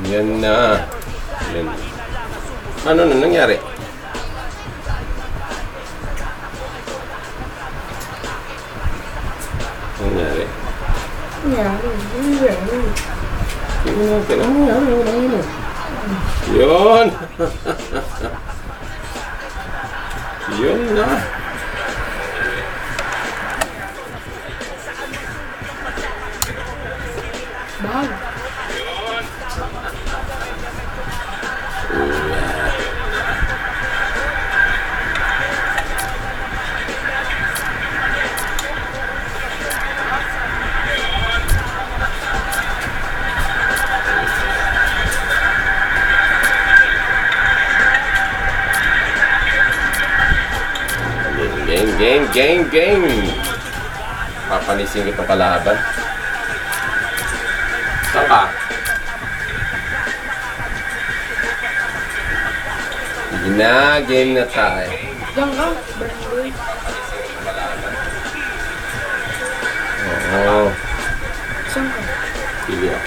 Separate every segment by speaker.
Speaker 1: Yan na. Yan. Ano na nangyari? Nangyari? Yun! Yun na!
Speaker 2: Bag.
Speaker 1: Game! Papanisin ko itong kalaban. Saan ka? Sige na, game na tayo.
Speaker 2: Diyan ka, Brandon.
Speaker 1: Oo.
Speaker 2: Saan ka?
Speaker 1: Sige ako.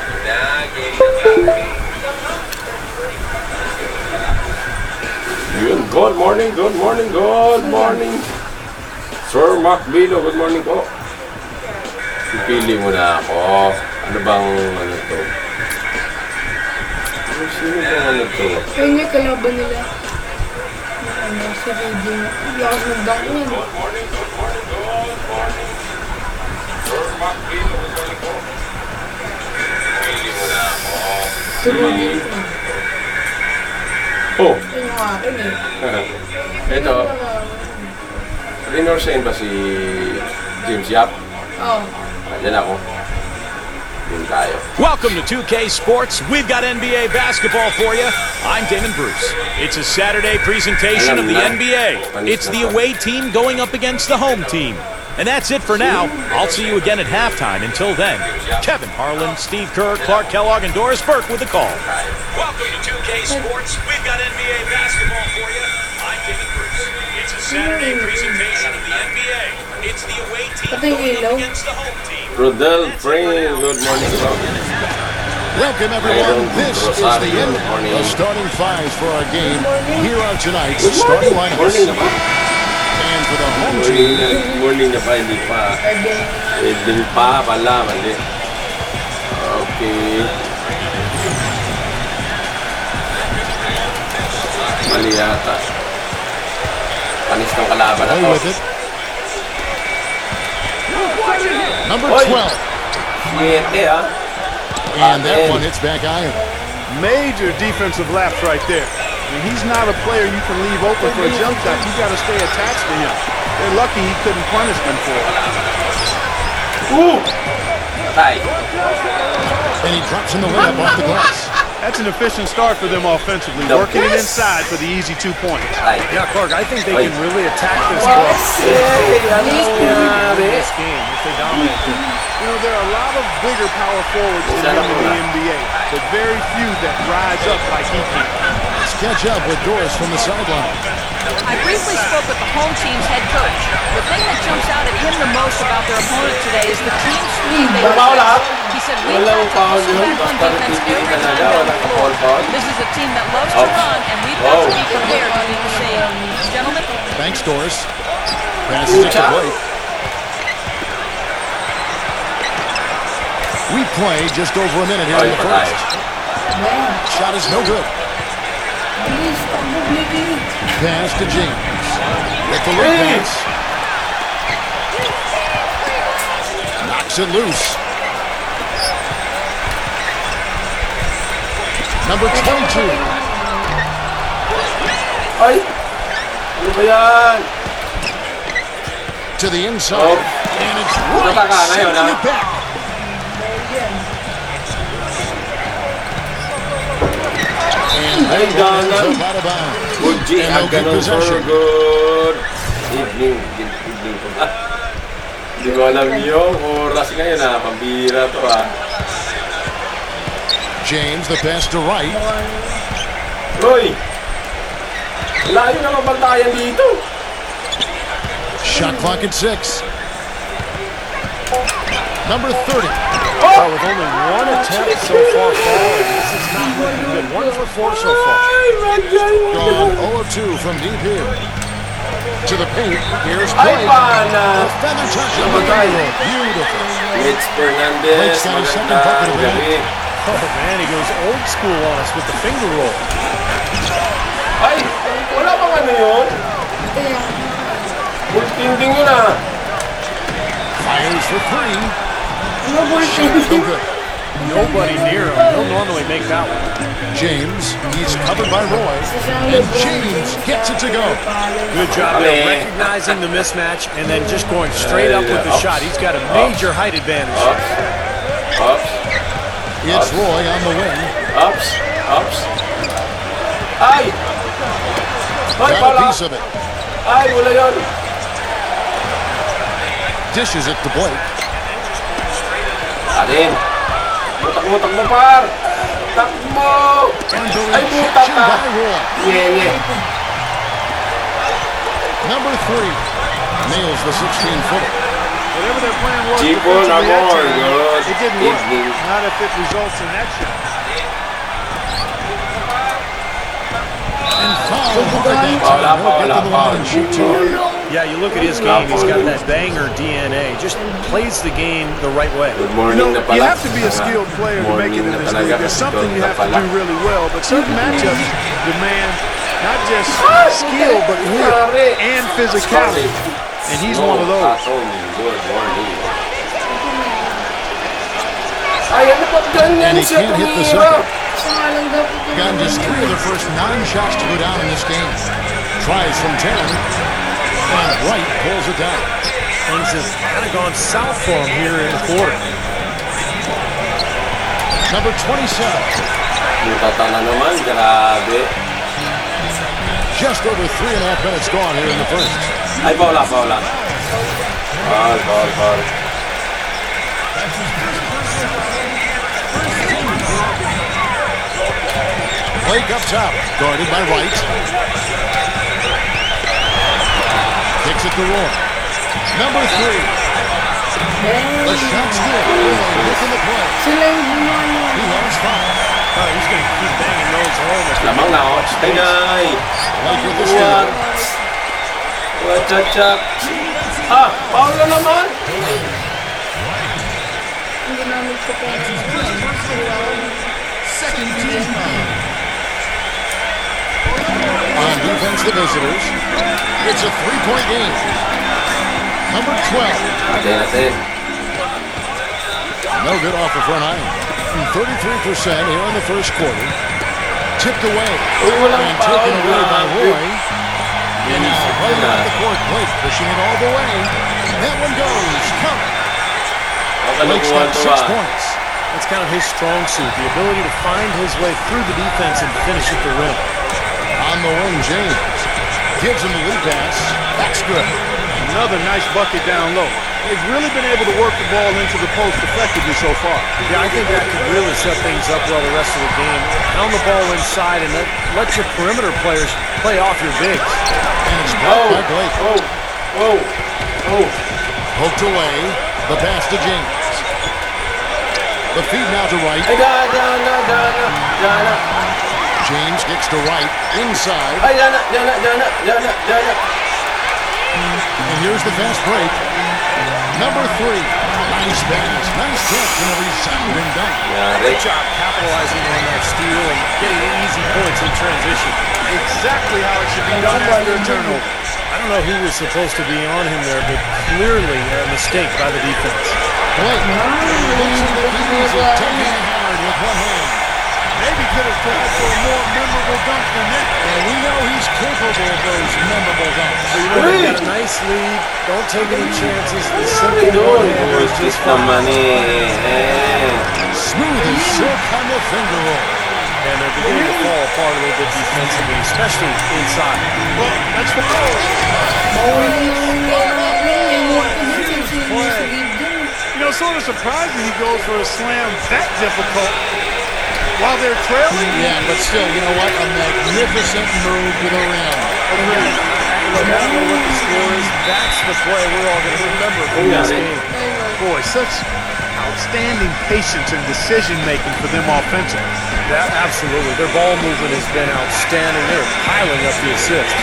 Speaker 1: Sige na, game na tayo. Yun, good morning. Sir Mark Bilo, good morning po. Pipili mo na ako. Ano bang ano to? Sino bang ano to?
Speaker 2: Ayun yung kalaban nila. Ano, sa video. Lakas mag-dunk yan.
Speaker 1: Good morning. Sir Mark Bilo, good morning po. Pipili mo na ako.
Speaker 2: Tulungin ko.
Speaker 1: Oh!
Speaker 2: Ayun yung akin eh.
Speaker 1: Ito. Rinorsen ba si James Yap?
Speaker 2: Oo.
Speaker 1: Yan ako. Yun tayo.
Speaker 3: Welcome to 2K Sports. We've got NBA basketball for you. I'm Damon Bruce. It's a Saturday presentation of the NBA. It's the away team going up against the home team. And that's it for now. I'll see you again at halftime. Until then, Kevin Harlan, Steve Kerr, Clark Kellogg, and Doris Burke with the call. Welcome to 2K Sports. We've got NBA basketball for you. I'm Damon Bruce. It's a Saturday presentation of the NBA. It's the away team going up against the home team.
Speaker 1: Rodel Frame, good morning po.
Speaker 4: Welcome everyone. This is the end of the starting fives for our game. Here are tonight's starting lineups. And for the home team,
Speaker 1: Morning na pa, hindi pa. Hindi pa pala, mali. Okay. Mali yata. Panis ng kalaban na
Speaker 4: play
Speaker 1: to.
Speaker 4: with it. Number 12.
Speaker 1: Siete, ha?
Speaker 4: And that one hits back iron.
Speaker 5: Major defensive lapse right there. And he's not a player you can leave open for a jump shot. You got to stay attached to him. They're lucky he couldn't punish them for it.
Speaker 1: Ooh! Patay.
Speaker 4: And he drops in the layup off the glass.
Speaker 5: That's an efficient start for them offensively, working it inside for the easy 2 points.
Speaker 1: Patay.
Speaker 5: Yeah, Clark, I think they can really attack this
Speaker 1: Ano
Speaker 5: ball
Speaker 1: nangyari?
Speaker 5: this game if they dominate them. You know, there are a lot of bigger power forwards in the NBA, but very few that rise up like he can.
Speaker 4: Let's catch up with Doris from the sideline.
Speaker 6: I briefly spoke with the home team's head coach. The thing that jumps out at him the most about their opponent today is the team speed they possess. He said, we try to hustle back on defense every time down the floor. This is a team that loves to run, and we've got to be prepared to do the same. Gentlemen?
Speaker 4: Thanks, Doris. Passes it to Blake. We play just over a minute here in the first. Shot is no good. Pass to James. With the look pass. Knocks it loose. Number 22.
Speaker 1: Ay! Ano ba yan?
Speaker 4: To the inside.
Speaker 1: Oh.
Speaker 4: And it's
Speaker 1: Punta ka
Speaker 4: right.
Speaker 1: ngayon,
Speaker 4: Sending
Speaker 1: ha?
Speaker 4: it back.
Speaker 1: Ay, ganan.
Speaker 4: Out of bounds.
Speaker 1: Good G,
Speaker 4: And no good
Speaker 1: ganun, sir.
Speaker 4: possession.
Speaker 1: Good evening. Hindi ko alam yung oras ngayon, ha. Pambira to, ha.
Speaker 4: James, the pass to right.
Speaker 1: Uy! Layo na mabantayan dito.
Speaker 4: Shot clock at 6. Number 30.
Speaker 7: Well, with only one attempt so far, this is not looking good. 1 for 4 so far.
Speaker 4: Gone 0-2 from deep here. To the paint. Here's Blake. A feather touch on the finger. Beautiful.
Speaker 1: Mitch Fernandez,
Speaker 4: Blake's got a second bucket of
Speaker 1: gabi.
Speaker 4: it.
Speaker 7: Oh, man, he goes old school on us with the finger roll.
Speaker 1: Ay, wala bang ano yun? Bultinding yun ah.
Speaker 4: Fires for 3.
Speaker 2: Ano po
Speaker 4: No good.
Speaker 7: Nobody near him. He'll normally make that one.
Speaker 4: James, he's covered by Roy. And James gets it to go.
Speaker 7: Good job there, recognizing the mismatch and then just going straight up with the shot. He's got a major height advantage.
Speaker 1: Ups.
Speaker 4: It's Roy on the wing.
Speaker 1: Ups. Ay! Ay,
Speaker 4: Got a
Speaker 1: pala!
Speaker 4: piece of it.
Speaker 1: Ay, wala yun.
Speaker 4: Dishes it to Blake.
Speaker 1: Atin! Takbo, par! Takbo! Ay, buta ka!
Speaker 4: By Roy.
Speaker 1: Nye.
Speaker 4: Number 3 nails the 16-footer.
Speaker 5: Whatever their plan was,
Speaker 1: Chico,
Speaker 5: defensively,
Speaker 1: amor,
Speaker 5: that time,
Speaker 1: good
Speaker 5: it didn't work.
Speaker 1: evening.
Speaker 5: Not if it results in that shot.
Speaker 4: And foul hard that time. He'll get to the line and shoot 2.
Speaker 7: Yeah, you look at his game, he's got that banger DNA. Just plays the game the right way.
Speaker 1: Good
Speaker 5: You
Speaker 1: morning
Speaker 5: know,
Speaker 1: na
Speaker 5: you
Speaker 1: pala.
Speaker 5: have to be a skilled player to make it in
Speaker 1: Morning na
Speaker 5: this
Speaker 1: talaga
Speaker 5: league. There's
Speaker 1: kasi
Speaker 5: something
Speaker 1: doon
Speaker 5: you
Speaker 1: na
Speaker 5: have to
Speaker 1: pala.
Speaker 5: do really well, but certain matchups demand not just skill, but wit and physicality. And he's one of those.
Speaker 1: Good morning. Ay, ano ba ganyan
Speaker 4: And he
Speaker 1: siya
Speaker 4: can't hit the
Speaker 1: tumira?
Speaker 4: second. Gotten just 3 of the first 9 shots to go down in this game. Tries from 10. And Wright pulls it down.
Speaker 7: Things have kind of gone south for him here in the quarter.
Speaker 4: Number 27.
Speaker 1: Mutata na naman, grabe.
Speaker 4: Just over 3.5 minutes gone here in the first.
Speaker 1: Ay, bola. Ball.
Speaker 4: Blake up top, guarded by Wright. Kicks it to Roy. Number 3. The shot's good. Roy within the play.
Speaker 2: Sila yung gumano.
Speaker 4: He has 5.
Speaker 7: Oh, he's going to keep banging those home.
Speaker 1: Lamang na ako. Tinay.
Speaker 4: Blake with the steal.
Speaker 1: Chak. Ah, foul na naman.
Speaker 2: Ang ginamit ko po.
Speaker 4: Second team foul. On defense, the visitors. It's a 3-point game. Number 12.
Speaker 1: Atin.
Speaker 4: No good off the front iron. 33% here in the first quarter. Tipped away.
Speaker 1: Uy, walang
Speaker 4: And
Speaker 1: foul.
Speaker 4: taken away by
Speaker 1: Grabe.
Speaker 4: Roy. And now right off the court, Blake pushing it all the way. That one goes. Count. Blake's got 6 points.
Speaker 7: That's kind of his strong suit, the ability to find his way through the defense and finish at the rim.
Speaker 4: On the wing, James. Gives him the lead pass. That's good.
Speaker 5: Another nice bucket down low. They've really been able to work the ball into the post effectively so far.
Speaker 7: Yeah, I think that could really set things up well the rest of the game. Pound the ball inside and let your perimeter players play off your bigs.
Speaker 4: And it's blocked by Blake. Poked away. The pass to James. The feed now to Wright.
Speaker 1: Ay, Dana.
Speaker 4: James gets to Wright. Inside.
Speaker 1: Ay, Dana.
Speaker 4: And here's the fast break. Number 3. Nice pass. Nice catch and a resounding dunk.
Speaker 7: Great job capitalizing on that steal and getting easy points in transition.
Speaker 5: Exactly how it should be done after a turnover.
Speaker 7: I don't know who was supposed to be on him there, but clearly a mistake by the defense.
Speaker 4: Blake looks at the easy, taking it hard with one hand.
Speaker 5: Maybe could have tried for a more memorable dunk than that.
Speaker 4: And we know he's capable of those memorable dunks.
Speaker 7: You know, they've got a nice lead. Don't take any chances. The simple one is just fine.
Speaker 1: naman eh.
Speaker 4: Smooth as silk on the finger roll.
Speaker 7: And they're beginning to fall apart a little bit defensively, especially inside.
Speaker 5: Well, that's what you know, sort of surprising he goes for a slam that difficult while they're trailing.
Speaker 4: Yeah, but still, you know what? A magnificent move to the rim.
Speaker 7: Agreed. Look, I don't know what the score is. That's the play we're all going to remember from this game.
Speaker 5: Boy, such outstanding patience and decision-making for them offensively.
Speaker 7: Yeah, absolutely. Their ball movement has been outstanding. They're piling up the assists.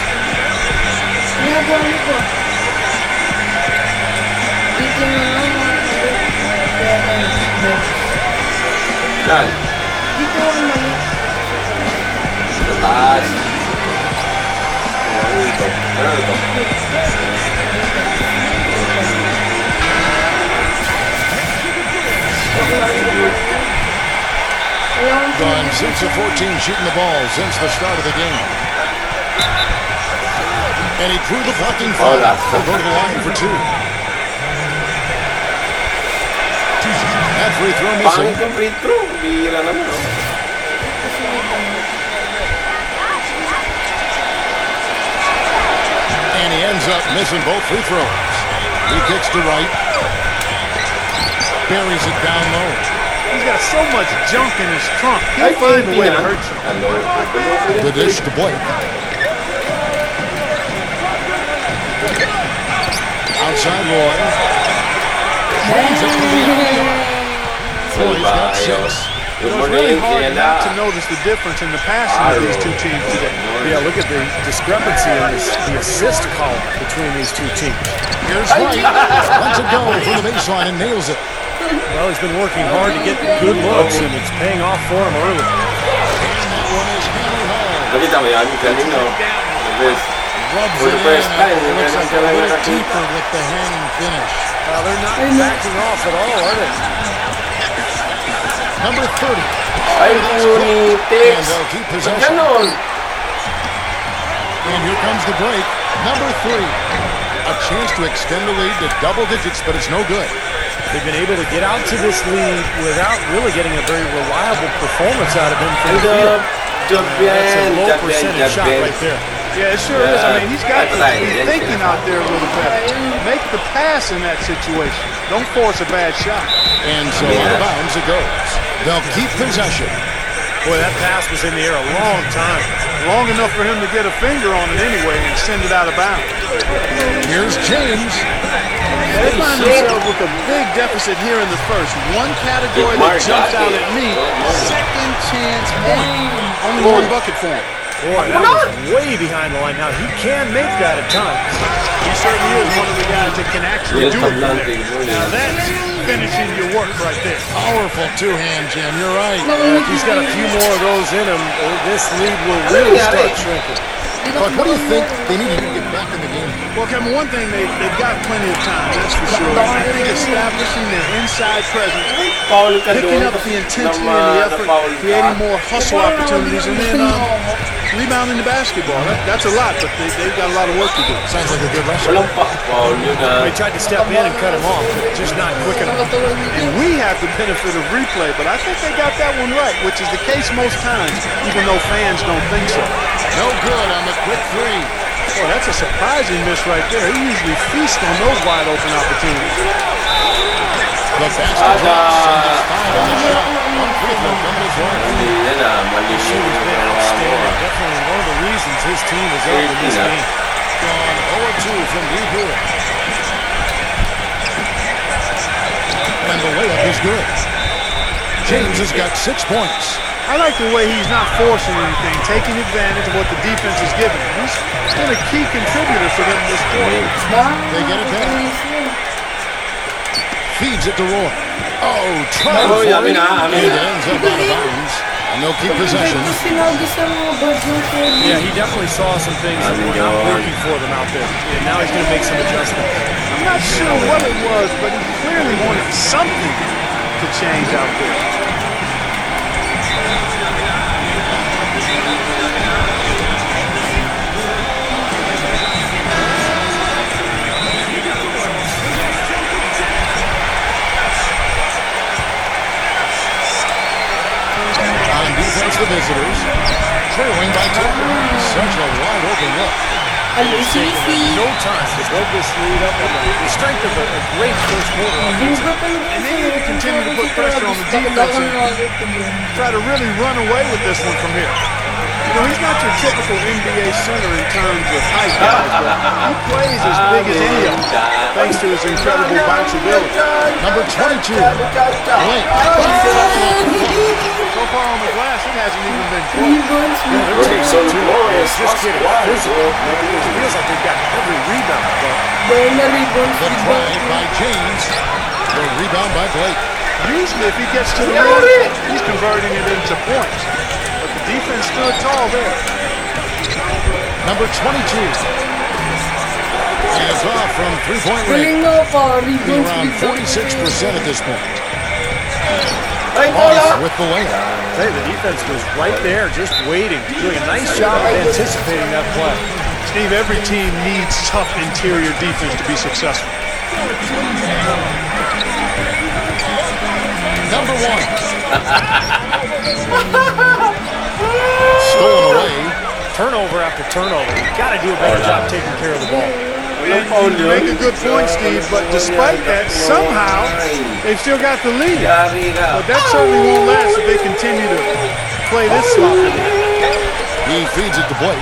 Speaker 2: Ginagawa niyo po. Dito na lang
Speaker 1: Yan.
Speaker 2: dito ang mali.
Speaker 1: Sa taas. Ano ito? Ano ito?
Speaker 4: Gone 6 of 14 shooting the ball since the start of the game. And he threw the blocking foul. He'll go to the line for 2. That free throw missing.
Speaker 1: Pangit yung free throw. Bihira naman, no?
Speaker 4: And he ends up missing both free throws. He kicks to right. Buries it down low.
Speaker 5: He's got so much junk in his trunk. He'll find a way to hurt you.
Speaker 4: The dish to Blake. Outside Roy. Brings it to the Roy's got 6.
Speaker 1: Good
Speaker 5: It's really
Speaker 1: morning,
Speaker 5: hard
Speaker 1: Sienna.
Speaker 5: not to notice the difference in the passing of these two teams today.
Speaker 7: Yeah, look at the discrepancy in the assist column between these two teams.
Speaker 4: Here's White. Lets it go from the baseline and nails it.
Speaker 7: Well, he's been working hard to get good looks, and it's paying off for him early.
Speaker 4: And that one is hammered home.
Speaker 1: Nakita mo yan? Kanino? This.
Speaker 4: Rubs
Speaker 1: For
Speaker 4: it
Speaker 1: the first
Speaker 4: in.
Speaker 1: time,
Speaker 4: It looks like a
Speaker 1: ganun
Speaker 4: little
Speaker 1: nakita.
Speaker 4: deeper with the hanging finish.
Speaker 7: They're not backing off at all, are they?
Speaker 4: Number 30.
Speaker 1: Ay, Unitex.
Speaker 4: And they'll keep possession.
Speaker 1: Ganon.
Speaker 4: And here comes the break. Number 3. A chance to extend the lead to double digits, but it's no good.
Speaker 7: They've been able to get out to this lead without really getting a very reliable performance out of him from the field.
Speaker 1: Job
Speaker 7: That's a
Speaker 1: yan.
Speaker 7: low
Speaker 1: Job yan.
Speaker 7: percentage
Speaker 1: Job
Speaker 7: shot
Speaker 1: yan.
Speaker 7: right there.
Speaker 5: Yeah, it sure is. I mean, he's got to be thinking out there a little better. Make the pass in that situation. Don't force a bad shot.
Speaker 4: And so out of bounds it goes. They'll keep possession.
Speaker 7: Boy, that pass was in the air a long time.
Speaker 5: Long enough for him to get a finger on it anyway and send it out of bounds.
Speaker 4: Here's James.
Speaker 5: They find themselves with a big deficit here in the first. One category that jumps out at me, second chance point. Only one bucket for him.
Speaker 7: Boy, that was way behind the line. Now, he can make that at times.
Speaker 5: He certainly is one of the guys that can actually do it. Now that's finishing your work right there.
Speaker 4: Powerful two-hand jam. You're right.
Speaker 7: If he's got a few more of those in him, this lead will really start shrinking.
Speaker 4: But what do you think they need to get back in the game?
Speaker 5: Well, Kevin, one thing, they've got plenty of time, that's for sure. I think establishing their inside presence, picking up the intensity and the effort, creating more hustle opportunities, and then rebounding the basketball. That's a lot, but they've got a lot of work to do.
Speaker 4: Sounds like a good recipe.
Speaker 1: Walang pa-foul yun ah.
Speaker 7: They tried to step in and cut him off, but just not quick enough.
Speaker 5: And we have the benefit of replay, but I think they got that one right, which is the case most times, even though fans don't think so.
Speaker 4: No good on the quick 3.
Speaker 5: Boy, that's a surprising miss right there. He usually feasts on those wide open opportunities.
Speaker 4: The basket drops and it's fouled on the shot. One free throw coming his way.
Speaker 1: Mali yan ah. Mali
Speaker 7: He's
Speaker 1: yung
Speaker 7: been outstanding. Definitely one of the reasons his team is up in this game.
Speaker 4: Gone 0-2 from deep here. And the layup is good. James has got 6 points.
Speaker 5: I like the way he's not forcing anything, taking advantage of what the defense is giving him. He's been a key contributor for them this quarter.
Speaker 4: They get it back. Feeds it to Roy. Oh, trying
Speaker 1: Oh,
Speaker 4: for
Speaker 1: yamin
Speaker 4: it.
Speaker 1: na,
Speaker 4: And
Speaker 1: amin
Speaker 4: it
Speaker 1: na.
Speaker 4: ends up out of bounds. And they'll keep possession.
Speaker 2: Sinabi sa mga budget ko.
Speaker 7: Yeah, he definitely saw some things that were not working for them out there. And now he's going to make some adjustments.
Speaker 5: I'm not sure what it was, but he clearly wanted something to change out there.
Speaker 4: On defense, the visitors. Trailing by 2. Such a wide open look.
Speaker 7: No time to build this lead up on the strength of a great first quarter.
Speaker 5: And they need to continue to put pressure on the defense and try to really run away with this one from here. You know, he's not your typical NBA center in terms of height, guys, but he plays as big as any of them, thanks to his incredible bounce ability.
Speaker 4: Number 22, Blake.
Speaker 5: So far on the glass, it hasn't even been close.
Speaker 1: So glorious.
Speaker 7: Just getting physical. It feels like they've got every rebound.
Speaker 4: The drive by James. The rebound by Blake.
Speaker 5: Usually, if he gets to the rim, he's converting it into points. But the defense stood tall there.
Speaker 4: Number 22. Hands off from three-point range. Around 46% at this point. Moss with the layup.
Speaker 7: Hey, the defense was right there, just waiting, doing a nice job of anticipating that play.
Speaker 5: Steve, every team needs tough interior defense to be successful.
Speaker 4: Number 1. Stolen away.
Speaker 7: Turnover after turnover. You got to do a better job taking care of the ball.
Speaker 5: And you make a good point, Steve, but despite that, somehow they've still got the lead. But that certainly won't last if they continue to play this sloppy.
Speaker 4: He feeds it to Blake.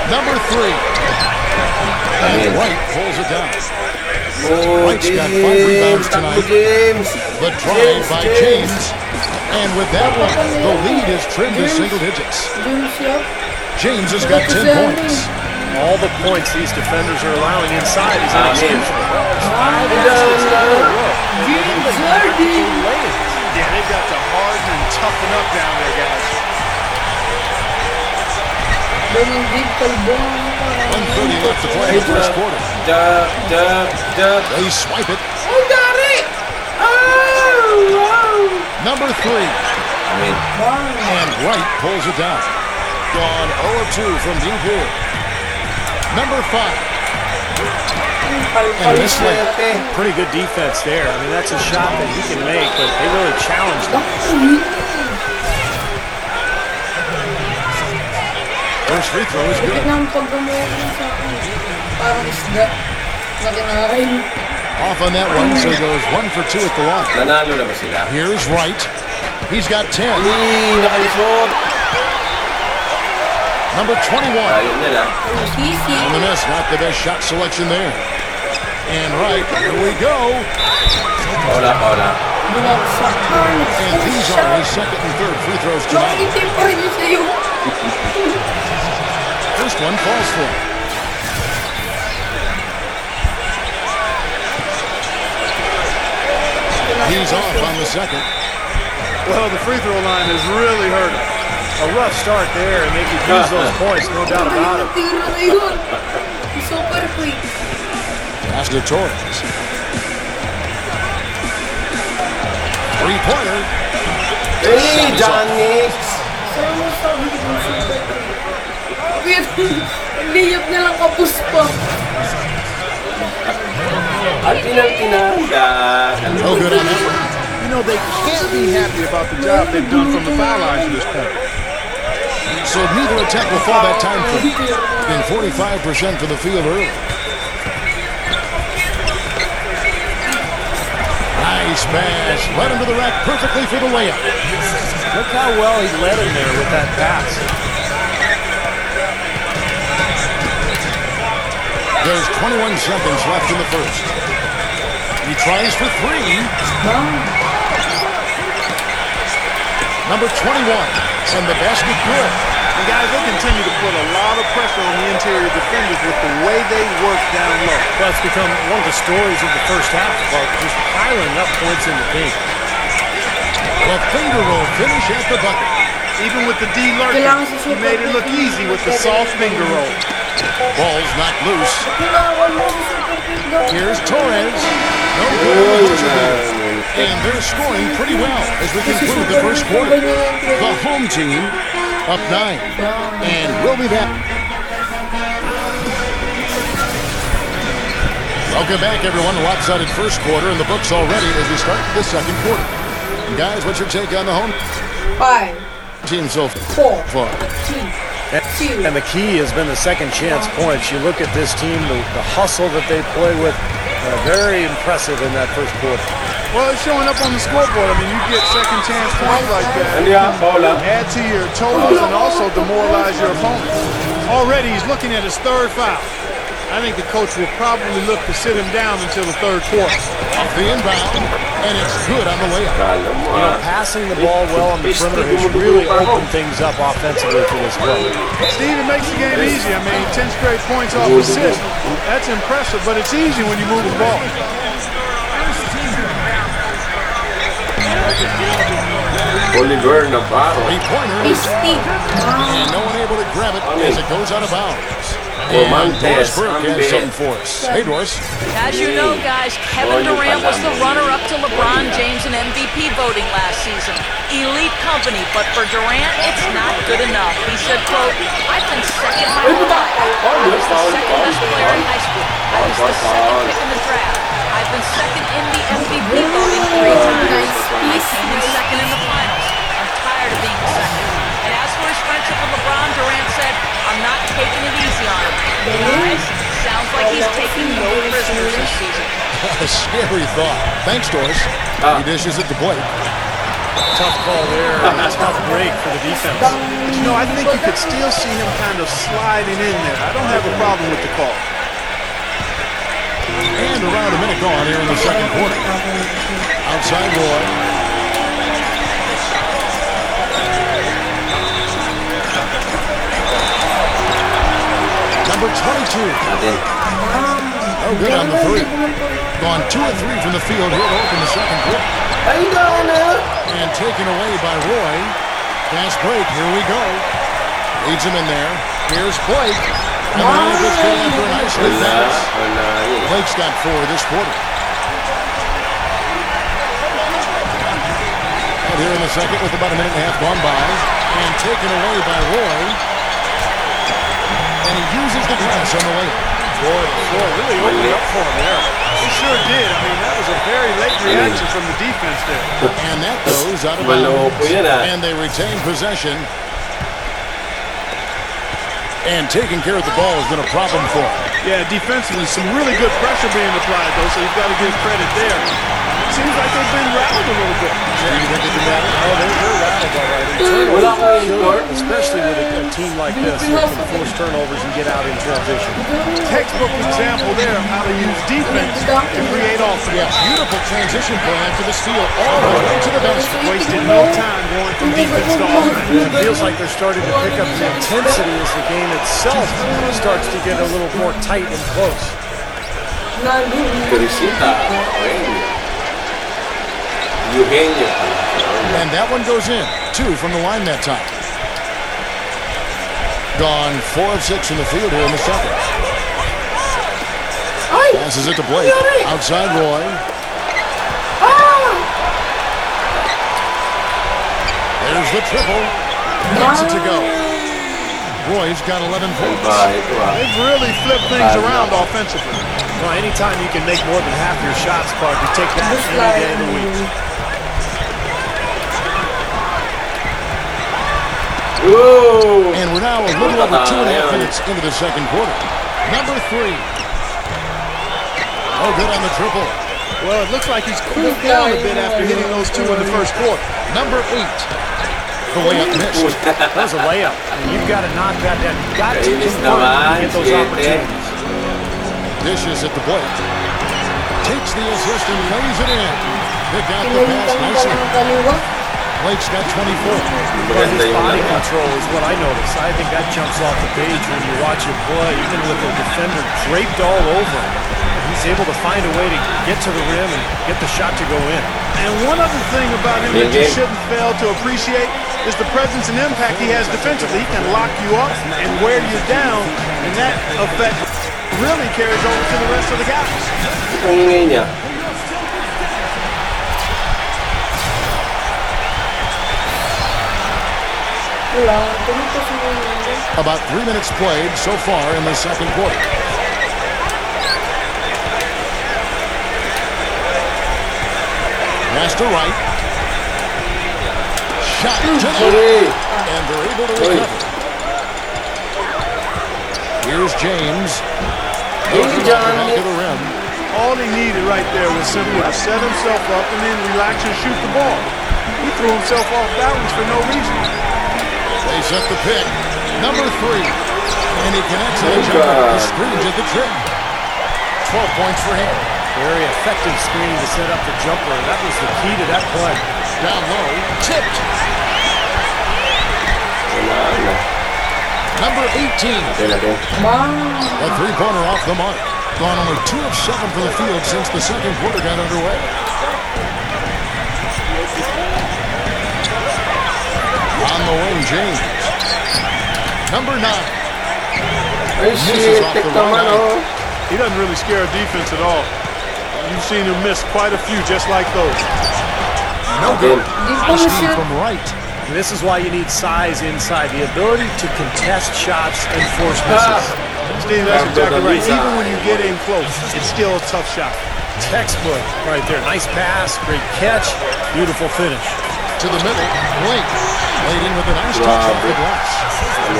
Speaker 4: Number 3. And White pulls it down. White's got 5 rebounds tonight. The drive by James. And with that one, the lead is trimmed to single digits. James has got 10 points.
Speaker 7: All the points these defenders are allowing inside is inexcusable.
Speaker 5: Yeah, they've got to harden and toughen up down there, guys.
Speaker 4: 1:30 left to play in the first quarter. They swipe it. Number 3. And White pulls it down. Gone 0-2 from deep here. Number 5. And this layup.
Speaker 7: Pretty good defense there. I mean, that's a shot that he can make, but they really challenged him.
Speaker 4: First free throw is good. Off on that one, so he goes 1 for 2 at the line.
Speaker 1: Nanalo na ba sila?
Speaker 4: Here's Wright. He's got 10.
Speaker 1: Nakalisod.
Speaker 4: Number 21.
Speaker 1: Ayun nila.
Speaker 4: On the miss, not the best shot selection there. And right, here we go.
Speaker 1: Paula.
Speaker 4: And these are his second and third free throws tonight. First one falls for him. He's off on the second.
Speaker 5: Well, the free throw line has really hurt him.
Speaker 7: A rough start there, and they could use those points, no doubt about it.
Speaker 4: Pass to Torres. Three-pointer.
Speaker 1: Hey, Johnny!
Speaker 2: Liyap na lang kapus pa.
Speaker 1: At tinanda.
Speaker 4: No good on that one.
Speaker 5: You know, they can't be happy about the job they've done from the foul line to this point.
Speaker 4: So neither attack will fall that time frame. In 45% for the field early. Nice pass. Led him to the rack perfectly for the layup.
Speaker 7: Look how well he led him there with that pass.
Speaker 4: There's 21 seconds left in the first. He tries for 3. Number 21. And the basket good.
Speaker 5: And guys, they continue to put a lot of pressure on the interior defenders with the way they work down low.
Speaker 7: Well, it's become one of the stories of the first half, about just piling up points in the paint.
Speaker 4: The finger roll finish at the bucket.
Speaker 5: Even with the D lurking, he made it look easy with the soft finger roll.
Speaker 4: Ball's knocked loose. Here's Torres. No good. And they're scoring pretty well as we conclude the first quarter. The home team up 9. And we'll be back. Welcome back, everyone. A lopsided first quarter in the books already as we start the second quarter. And guys, what's your take on the home
Speaker 2: 5,
Speaker 4: team so
Speaker 2: 4,
Speaker 4: far?
Speaker 2: 2.
Speaker 7: And the key has been the second chance points. You look at this team, the hustle that they play with, Very impressive in that first quarter.
Speaker 5: Well, it's showing up on the scoreboard. I mean, you get second chance points like that. Add to your totals and also demoralize your opponent. Already, he's looking at his third foul. I think the coach will probably look to sit him down until the third quarter.
Speaker 4: Off the inbound, and it's good on the layup.
Speaker 7: Passing the ball well on the perimeter has really opened things up offensively for this club.
Speaker 5: Steve, it makes the game easy. I mean, 10 straight points off assist. That's impressive, but it's easy when you move the ball.
Speaker 1: Oliver Navarro.
Speaker 4: Three-pointer. And no one able to grab it as it goes out of bounds.
Speaker 1: Doris
Speaker 4: Burke has something for us. Hey, Doris.
Speaker 6: As you know, guys, Kevin Durant was the runner-up to LeBron James in MVP voting last season. Elite company, but for Durant, it's not good enough. He said, quote, "I've been second my whole life. I was the second best player in high school. I was the second pick in the draft. I've been second in the MVP voting 3 times. I came in second in the finals. I'm tired of being second." And as for his friendship with LeBron, Durant said, "I'm not taking it easy on him. Guys, sounds like he's taking no prisoners this season."
Speaker 4: A scary thought. Thanks, Doris. He dishes it to Blake.
Speaker 7: Tough call there. A tough break for the defense.
Speaker 5: But you know, I think you could still see him kind of sliding in there. I don't have a problem with the call.
Speaker 4: And around a minute gone here in the second quarter. Outside Roy. Number 22. Oh, good on the three. Gone 2 of 3 from the field here to open the second quarter. And taken away by Roy. Fast break. Here we go. Leads him in there. Here's Blake. And the layup is good after an isolated pass. Blake's got 4 this quarter. And here in the second with about a minute and a half gone by. And taken away by Roy. And he uses the glass on the layup.
Speaker 7: Boy, really opened up for him there.
Speaker 5: He sure did. I mean, that was a very late reaction from the defense there.
Speaker 4: And that goes out of bounds. And they retain possession. And taking care of the ball has been a problem for him.
Speaker 5: Yeah, defensively, some really good pressure being applied, though, so you've got to give credit there. It seems like they've been rattled a little bit.
Speaker 4: Do you think they've been rattled?
Speaker 7: Oh, they're rattled all right. Turnovers, especially with a team like this that can force turnovers and get out in transition.
Speaker 5: Textbook example there of how to use defense to create offense.
Speaker 4: Yeah, beautiful transition play after the steal all the way to the basket.
Speaker 5: Wasted no time going from defense to offense.
Speaker 7: It feels like they're starting to pick up the intensity as the game itself starts to get a little more tight and close.
Speaker 4: And that one goes in. 2 from the line that time. Gone 4 of 6 in the field here in the second. Passes it to Blake. Outside Roy. There's the triple. Gets it to go. Roy's got 11 points.
Speaker 5: They've really flipped things around offensively.
Speaker 7: Well, anytime you can make more than half your shots, Clark, you take that any day of the week.
Speaker 1: Whoa.
Speaker 4: And we're now a little over 2.5 minutes into the second quarter. Number 3. Oh, good on the triple.
Speaker 5: Well, it looks like he's cooled down a bit after hitting those 2 in the first quarter.
Speaker 4: Number 8. The layup missed.
Speaker 7: That was a layup. And you've got to knock that down. You've got to convert to get those opportunities.
Speaker 4: Dishes at the Blake. Takes the assist and lays it in. Pick out the pass nicely. Blake's got 24.
Speaker 7: But his body control is what I notice. I think that jumps off the page when you watch him play, even with the defender draped all over him. He's able to find a way to get to the rim and get the shot to go in.
Speaker 5: And one other thing about him that you shouldn't fail to appreciate is the presence and impact he has defensively. He can lock you up and wear you down, and that effect really carries over to the rest of the guys.
Speaker 4: About 3 minutes played so far in the second quarter. Pass to right. Shot to the net. And they're able to recover. Here's James. Goes back to the rim.
Speaker 5: All he needed right there was simply to set himself up and then relax and shoot the ball. He threw himself off balance for no reason.
Speaker 4: They set the pick. Number 3. And he connects on a jumper. The screen did the trick. 12 points for him.
Speaker 7: Very effective screen to set up the jumper. That was the key to that play.
Speaker 4: Down low. Tipped. Number 18. A three-pointer off the mark. Gone only 2 of 7 for the field since the second quarter got underway. On the wing, James. Number 9. Misses off the right.
Speaker 5: He doesn't really scare a defense at all. You've seen him miss quite a few just like those.
Speaker 4: No good. Nice feed from right.
Speaker 7: And this is why you need size inside. The ability to contest shots and force misses.
Speaker 5: Steve, that's exactly right. Even when you get in close, it's still a tough shot.
Speaker 7: Textbook right there. Nice pass, great catch, beautiful finish.
Speaker 4: To the middle, Blake. Laid in with a nice touch off the glass.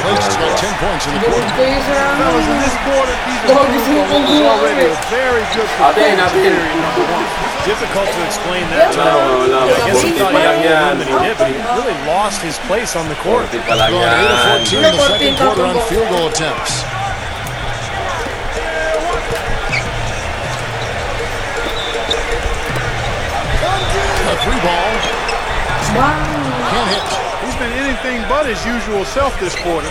Speaker 4: Blake's got 10 points in the quarter.
Speaker 5: Fellas, in this quarter, was already a very good performance period number 1.
Speaker 7: Difficult to explain that to him. I guess he thought he had more room than he did, but he really lost his place on the court.
Speaker 4: Going 8 of 14 in the second quarter on field goal attempts. A 3-ball. Can't hit.
Speaker 5: He's been anything but his usual self this quarter.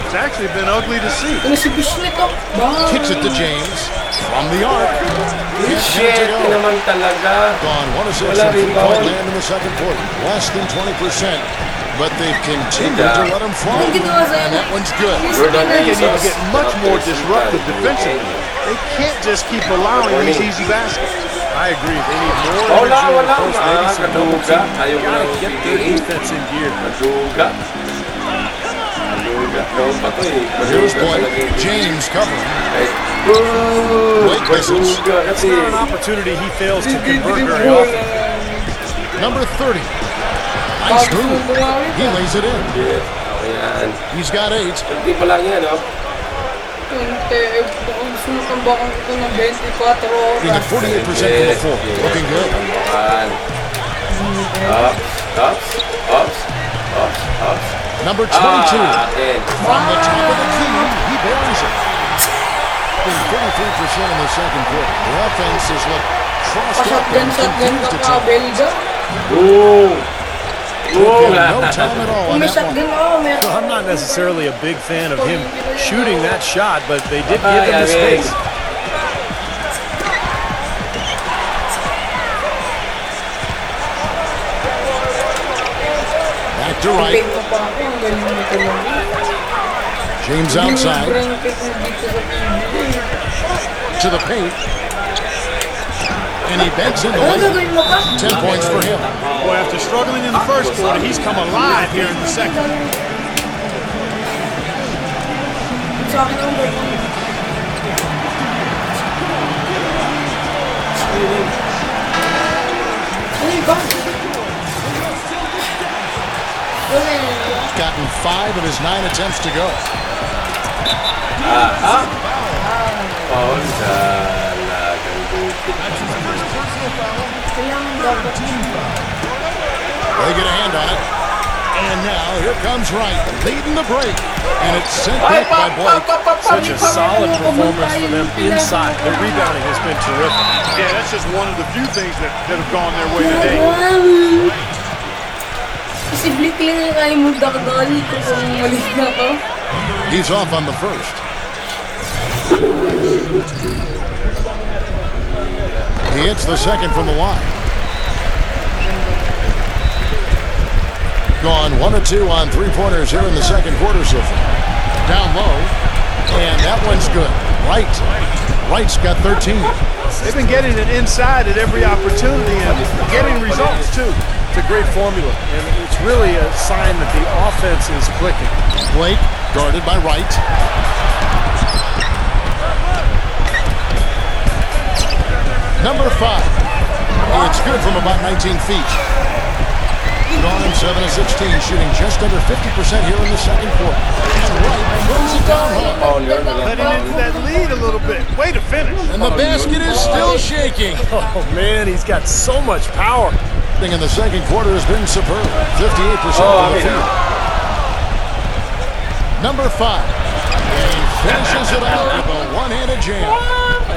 Speaker 5: It's actually been ugly to see.
Speaker 4: Kicks it to James. From the arc.
Speaker 1: Shit naman talaga.
Speaker 4: Gone 1 of 6 from three-point land in the second quarter. Less than 20%. But they've continued to let him fly. And that one's good.
Speaker 5: I think they need to get much more disruptive defensively. They can't just keep allowing these easy baskets.
Speaker 7: I agree. They need more energy in the post, maybe some double team. You gotta get their defense in gear.
Speaker 4: Here's Blake. James covering. Blake misses.
Speaker 7: That's not an opportunity he fails to convert very often.
Speaker 4: Number 30. Nice move. He lays it in. He's got 8.
Speaker 1: Hindi pa lang yan, oh.
Speaker 4: Being at 48% from the floor. Looking good.
Speaker 1: Ups.
Speaker 4: Number 22. From the top of the key, he buries it. Being 33% in the second quarter. The offense has looked crossed up and confused itself. No time at all on that one.
Speaker 7: I'm not necessarily a big fan of him shooting that shot, but they did give him the space.
Speaker 4: Back to right. James outside. To the paint. And he bends in the lane. 10 points for him.
Speaker 5: Boy, after struggling in the first quarter, he's come alive here in the second.
Speaker 4: Gotten 5 of his 9 attempts to go. They get a hand on it. And now here comes Wright, leading the break. And it's sent back by Blake.
Speaker 7: Such a solid performance for them inside. Their rebounding has been terrific.
Speaker 5: Yeah, that's just one of the few things that have gone their way today.
Speaker 4: He's off on the first. He hits the second from the line. Gone 1 of 2 on three-pointers here in the second quarter so far. Down low, and that one's good. Wright's got 13.
Speaker 5: They've been getting it inside at every opportunity and getting results too.
Speaker 7: It's a great formula, and it's really a sign that the offense is clicking.
Speaker 4: Blake guarded by Wright. Number 5. It's good from about 19 feet. Gone 7 of 16, shooting just under 50% here in the second quarter. And Wright throws it down hard.
Speaker 5: Letting into that lead a little bit. Way to finish.
Speaker 4: And the basket is still shaking.
Speaker 7: Oh, man, he's got so much power.
Speaker 4: In the second quarter has been superb. 58% from the field. Number 5. And he finishes it out with a one-handed jam.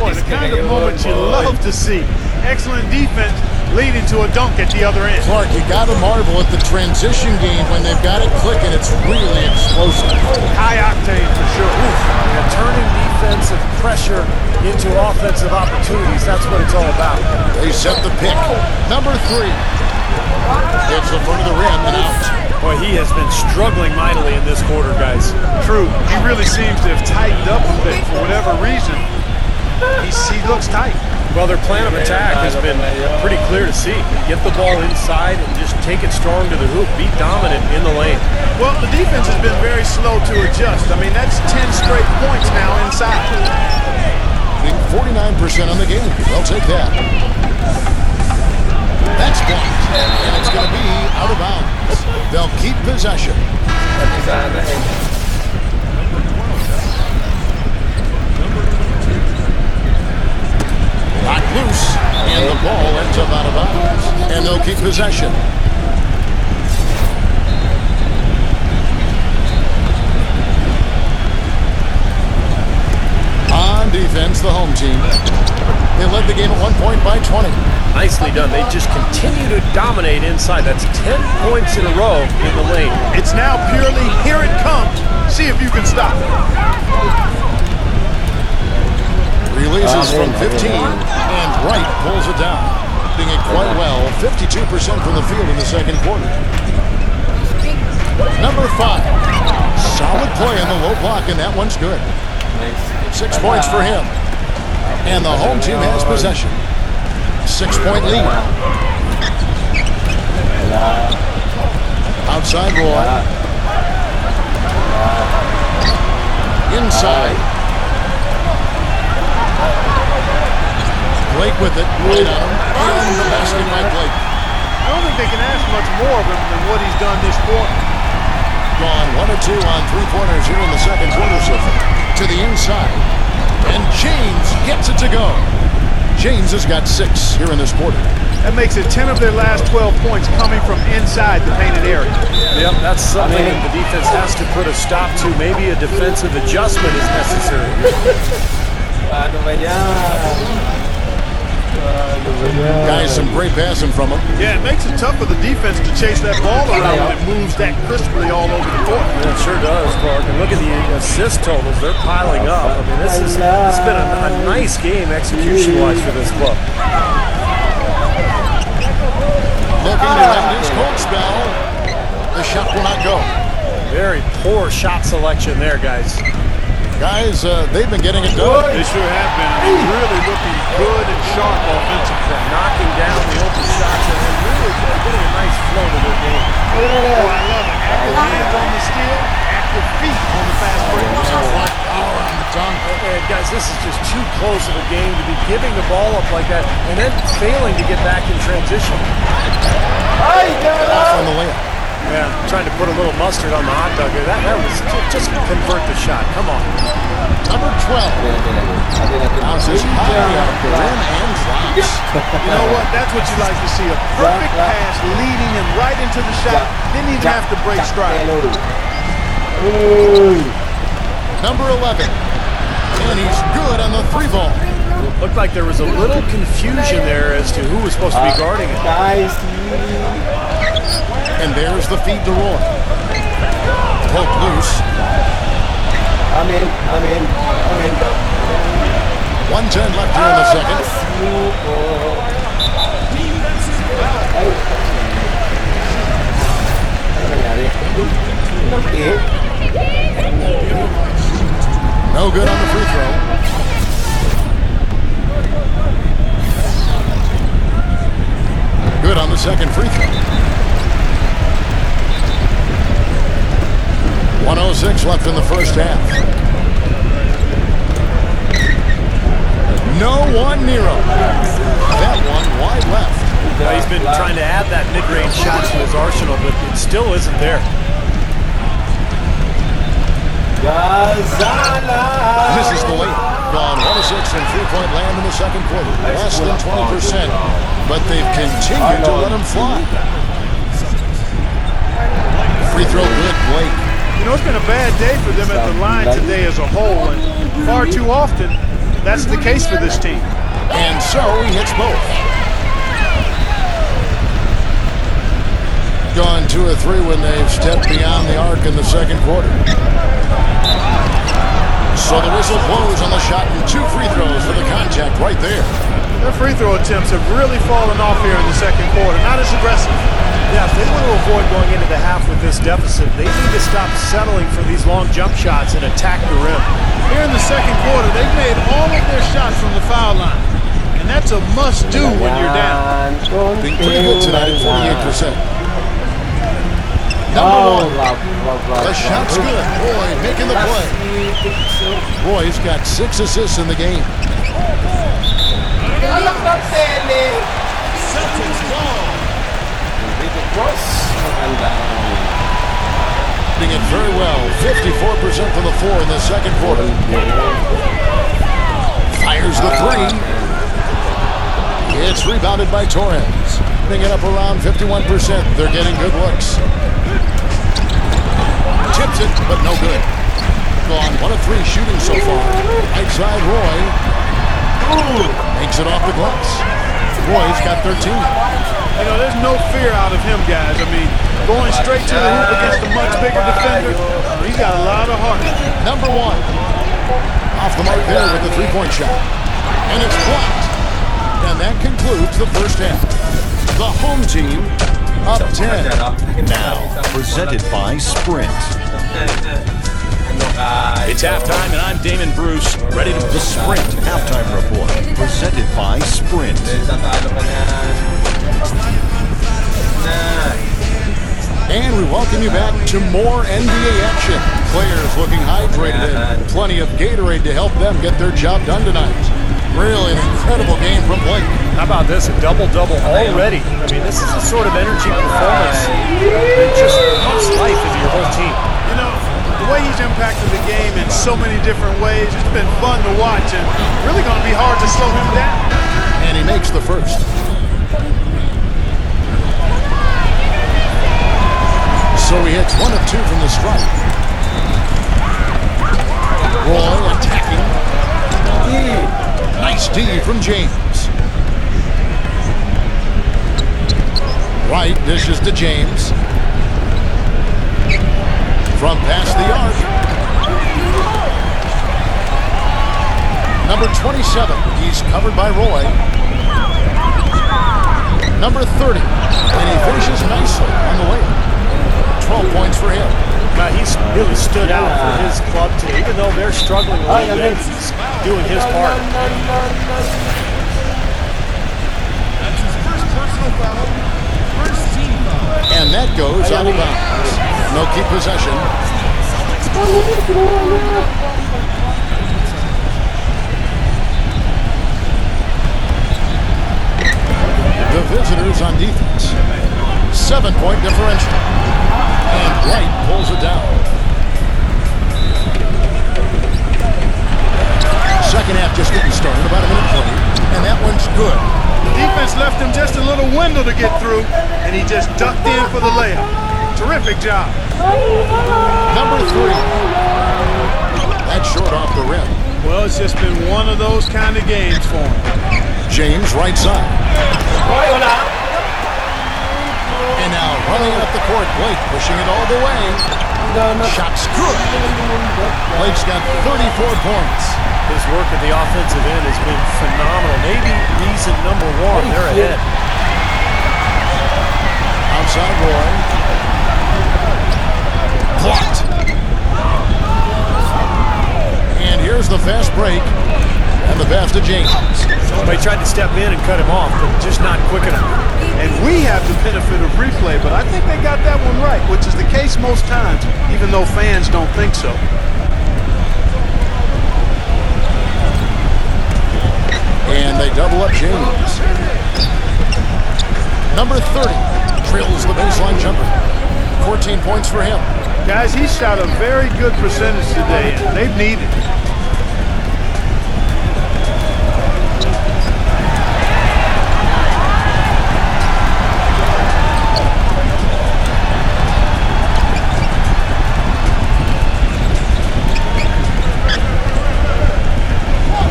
Speaker 5: Boy, the kind of moment you love to see. Excellent defense leading to a dunk at the other end.
Speaker 4: Clark, you got to marvel at the transition game when they've got it clicking. It's really explosive.
Speaker 5: High octane for sure.
Speaker 7: Turning defensive pressure into offensive opportunities. That's what it's all about.
Speaker 4: They set the pick. Number 3. Hits the front of the rim and out.
Speaker 7: Boy, he has been struggling mightily in this quarter, guys.
Speaker 5: True. He really seems to have tightened up a bit for whatever reason. He looks tight.
Speaker 7: Well, their plan of attack has been pretty clear to see. Get the ball inside and just take it strong to the hoop. Be dominant in the lane.
Speaker 5: Well, the defense has been very slow to adjust. I mean, that's 10 straight points now inside.
Speaker 4: Being 49% on the game. They'll take that. That's blocked. And it's going to be out of bounds. They'll keep possession. Knocked loose, and the ball ends up out of bounds. And they'll keep possession. On defense, the home team. They led the game at 1 point by 20.
Speaker 7: Nicely done. They just continue to dominate inside. That's 10 points in a row in the lane.
Speaker 5: It's now purely here it comes. See if you can stop it.
Speaker 4: Releases from 15, and Wright pulls it down. Doing it quite well, 52% from the field in the second quarter. Number 5. Solid play in the low block, and that one's good. 6 points for him. And the home team has possession. 6-point lead. Outside Roy. Inside. Blake with it. Right on him. And the basket by Blake.
Speaker 5: I don't think they can ask much more of him than what he's done this quarter.
Speaker 4: Gone 1 of 2 on three-pointers here in the second quarter so far. To the inside. And James gets it to go. James has got 6 here in this quarter.
Speaker 5: That makes it 10 of their last 12 points coming from inside the painted area.
Speaker 7: Yep, that's something that the defense has to put a stop to. Maybe a defensive adjustment is necessary.
Speaker 4: Guys, some great passing from him.
Speaker 5: Yeah, it makes it tough for the defense to chase that ball around when it moves that crisply all over the court.
Speaker 7: It sure does, Clark. And look at the assist totals. They're piling up. I mean, it's been a nice game execution-wise for this club.
Speaker 4: Looking to end his cold spell. The shot will not go.
Speaker 7: Very poor shot selection there, guys.
Speaker 4: Guys, they've been getting it done.
Speaker 5: They sure have been. He's really looking good and sharp offensively.
Speaker 7: Knocking down the open shots and then really getting a nice flow to their game.
Speaker 5: Oh, I love it. Active hands on the steal, active feet on the fast break.
Speaker 4: Power on the dunk.
Speaker 7: And guys, this is just too close of a game to be giving the ball up like that and then failing to get back in transition.
Speaker 4: Off on the layup.
Speaker 7: Yeah, trying to put a little mustard on the hot dog there. That was just convert the shot. Come on.
Speaker 4: Number 12. Bounces high out the rim and drops.
Speaker 5: You know what? That's what you like to see. A perfect pass leading him right into the shot. Didn't even have to break stride.
Speaker 4: Number 11. And he's good on the 3 ball.
Speaker 7: Looked like there was a little confusion there as to who was supposed to be guarding it.
Speaker 4: And there's the feed to Roy. Poke loose. 1:10 left here in the second. No good on the free throw. Good on the second free throw. 1:06 left in the first half. No one near him. That one wide left.
Speaker 7: He's been trying to add that mid-range shot to his arsenal, but it still isn't there.
Speaker 4: This is the lead. Gone 1 of 6 from three-point land in the second quarter. Less than 20%, but they've continued to let him fly. Free throw good, Blake.
Speaker 5: You know, it's been a bad day for them at the line today as a whole, and far too often, that's the case for this team.
Speaker 4: And so he hits both. Gone 2 of 3 when they've stepped beyond the arc in the second quarter. So the whistle blows on the shot and 2 free throws for the contact right there.
Speaker 5: Their free throw attempts have really fallen off here in the second quarter. Not as aggressive.
Speaker 7: Yeah, if they want to avoid going into the half with this deficit, they need to stop settling for these long jump shots and attack the rim.
Speaker 5: Here in the second quarter, they've made all of their shots from the foul line. And that's a must-do when you're down.
Speaker 4: Being pretty good tonight at 48%. Number 1. The shot's good. Roy making the play. Roy's got 6 assists in the game.
Speaker 5: Celtics ball.
Speaker 4: Doing it very well. 54% from the floor in the second quarter. Fires the 3. It's rebounded by Torres. Putting it up around 51%. They're getting good looks. Tips it, but no good. Gone 1 of 3 shooting so far. Right side Roy. Makes it off the glass. Roy's got 13.
Speaker 5: You know, there's no fear out of him, guys. I mean, going straight to the hoop against a much bigger defender, he's got a lot of heart.
Speaker 4: Number 1. Off the mark there with the three-point shot. And it's blocked. And that concludes the first half. The home team up 10.
Speaker 3: Now, presented by Sprint. It's halftime, and I'm Damon Bruce, ready to the Sprint halftime report, presented by Sprint.
Speaker 4: And we welcome you back to more NBA action. Players looking hydrated and plenty of Gatorade to help them get their job done tonight. Really an incredible game from Blake.
Speaker 7: How about this? A double-double already. I mean, this is the sort of energy performance that just puts life into your whole team.
Speaker 5: You know, the way he's impacted the game in so many different ways, it's been fun to watch and really going to be hard to slow him down.
Speaker 4: And he makes the first. So he hits 1 of 2 from the stripe. Roy attacking. Nice D from James. Wright dishes to James. From past the arc. Number 27, he's covered by Roy. Number 30, and he finishes nicely on the way. 12 points for him.
Speaker 7: He's really stood out for his club today. Even though they're struggling a little bit, he's doing his part.
Speaker 5: That's his first personal foul, first team foul.
Speaker 4: And that goes out of bounds. No keep possession. The visitors on defense. 7-point differential. And Wright pulls it down. Second half just getting started, about a minute 20. And that one's good.
Speaker 5: The defense left him just a little window to get through, and he just ducked in for the layup. Terrific job.
Speaker 4: Number 3. That's short off the rim.
Speaker 5: Well, it's just been one of those kind of games for him.
Speaker 4: James right side. And now running up the court, Blake pushing it all the way. Shot's good. Blake's got 34 points.
Speaker 7: His work at the offensive end has been phenomenal. Maybe reason number 1, they're ahead.
Speaker 4: Outside Roy. Blocked. And here's the fast break. And the pass to James.
Speaker 7: Somebody tried to step in and cut him off, but just not quick enough.
Speaker 5: And we have the benefit of replay, but I think they got that one right, which is the case most times, even though fans don't think so.
Speaker 4: And they double up James. Number 30 drills the baseline jumper. 14 points for him.
Speaker 5: Guys, he shot a very good percentage today, and they've needed it.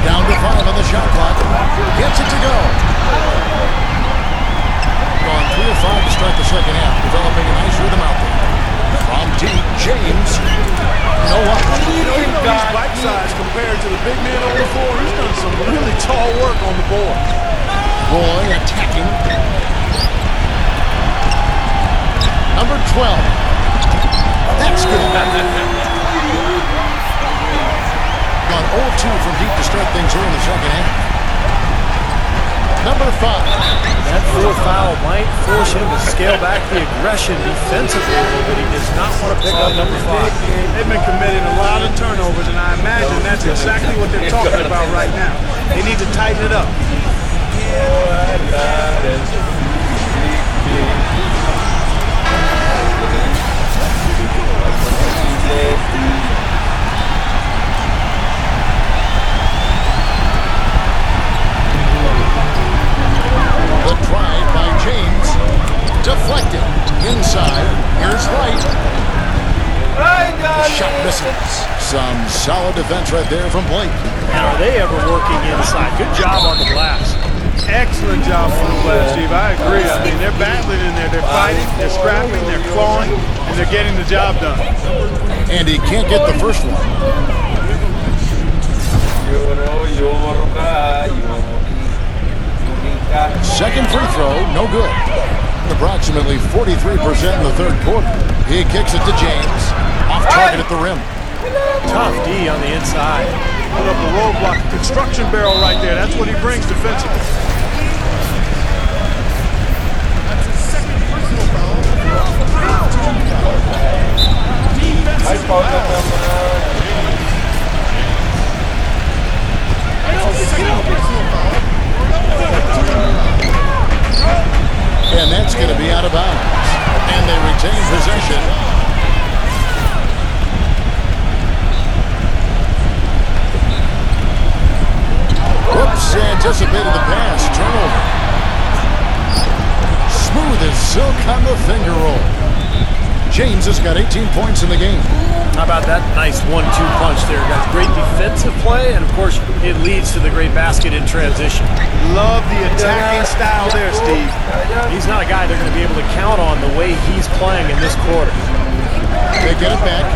Speaker 4: Down to 5 on the shot clock. Gets it to go. Gone 3 of 5 to start the second half. Developing a nice rhythm out there. From deep, James. You know what?
Speaker 5: He's bite-sized compared to the big man on the floor. He's done some really tall work on the board.
Speaker 4: Roy attacking. Number 12. That's good. Gone 0-2 from deep to start things early in the second half. Number 5.
Speaker 7: That full foul might force him to scale back the aggression defensively, but he does not want to pick up number 5.
Speaker 5: They've been committing a lot of turnovers, and I imagine that's exactly what they're talking about right now. They need to tighten it up.
Speaker 4: The drive by James. Deflected. Inside. Here's Wright. The shot misses. Some solid defense right there from Blake.
Speaker 7: And are they ever working inside? Good job on the glass.
Speaker 5: Excellent job on the glass, Steve. I agree. I mean, they're battling in there. They're fighting, they're scrapping, they're clawing, and they're getting the job done.
Speaker 4: And he can't get the first one. Second free throw, no good. Approximately 43% in the third quarter. He kicks it to James. Off target at the rim.
Speaker 7: Tough D on the inside.
Speaker 5: Put up a roadblock, construction barrel right there. That's what he brings defensively.
Speaker 4: And that's going to be out of bounds. And they retain possession. Whoops, anticipated the pass. Turnover. Smooth as silk on the finger roll. James has got 18 points in the game.
Speaker 7: How about that nice 1-2 punch there, guys? Great defensive play, and of course, it leads to the great basket in transition.
Speaker 5: Love the attacking style there, Steve.
Speaker 7: He's not a guy they're going to be able to count on the way he's playing in this quarter.
Speaker 4: They get it back.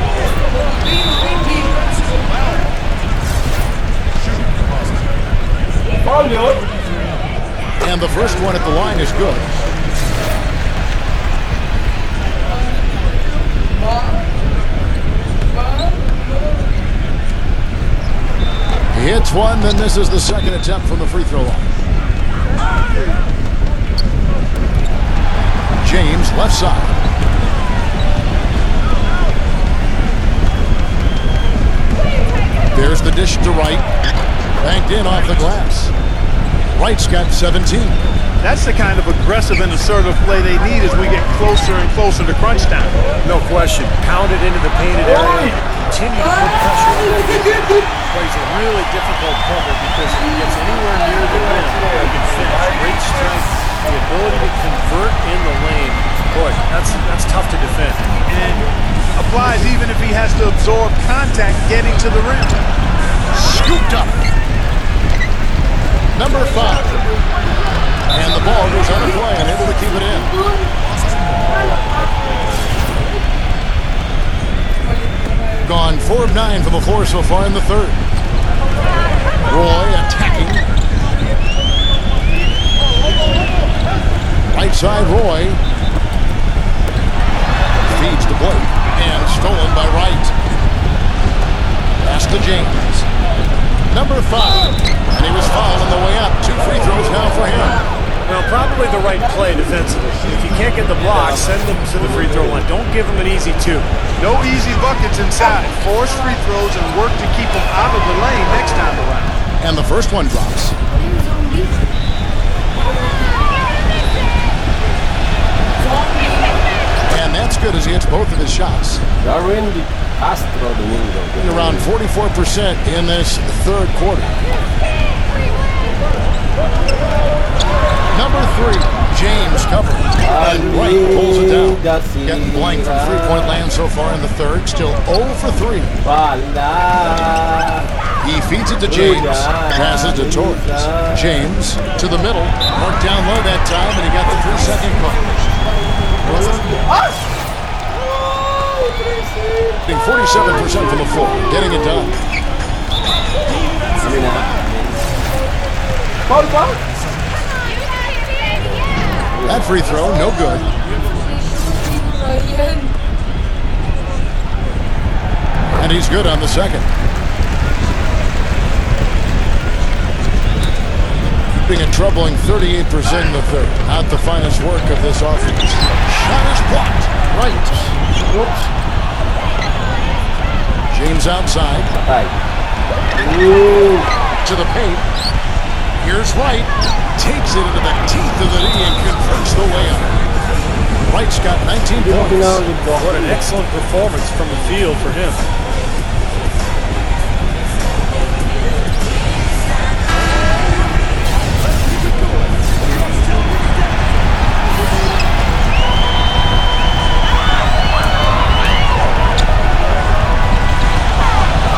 Speaker 4: And the first one at the line is good. He hits one, then this is the second attempt from the free throw line. James, left side. There's the dish to Wright. Banked in off the glass. Wright's got 17.
Speaker 5: That's the kind of aggressive and assertive play they need as we get closer and closer to crunch time.
Speaker 7: No question. Pounded into the painted area. Continue to put pressure on him. Plays a really difficult cover because if he gets anywhere near the rim, he can finish. Great strength. The ability to convert in the lane. Boy, that's tough to defend.
Speaker 5: And applies even if he has to absorb contact getting to the rim.
Speaker 4: Scooped up. Number 5. And the ball goes out of play and able to keep it in. Gone 4 of 9 from the floor so far in the third. Roy attacking. Right side Roy. Feeds to Blake. And stolen by Wright. Pass to James. Number 5. And he was fouled on the way up. 2 free throws now for him.
Speaker 7: Well, probably the right play defensively. If you can't get the block, send them to the free throw line. Don't give them an easy 2.
Speaker 5: No easy buckets inside. Force free throws and work to keep them out of the lane next time around.
Speaker 4: And the first one drops. as he hits both of his shots.
Speaker 1: Darwin Castro Domingo.
Speaker 4: Around 44% in this third quarter. Number 3, James covering. And White pulls it down. Getting blank from three-point land so far in the third. Still 0 for 3. He feeds it to James. Passes to Torres. James to the middle. Marked down low that time, and he got the 3-second call. 47% from the floor. Getting it done. That free throw, no good. And he's good on the second. Keeping a troubling 38% in the third. Not the finest work of this offense. Shot is blocked. Right. Whoops. James outside. To the paint. Here's Wright. Takes it into the teeth of the knee and converts the layup. Wright's got 19 points.
Speaker 7: What an excellent performance from the field for him.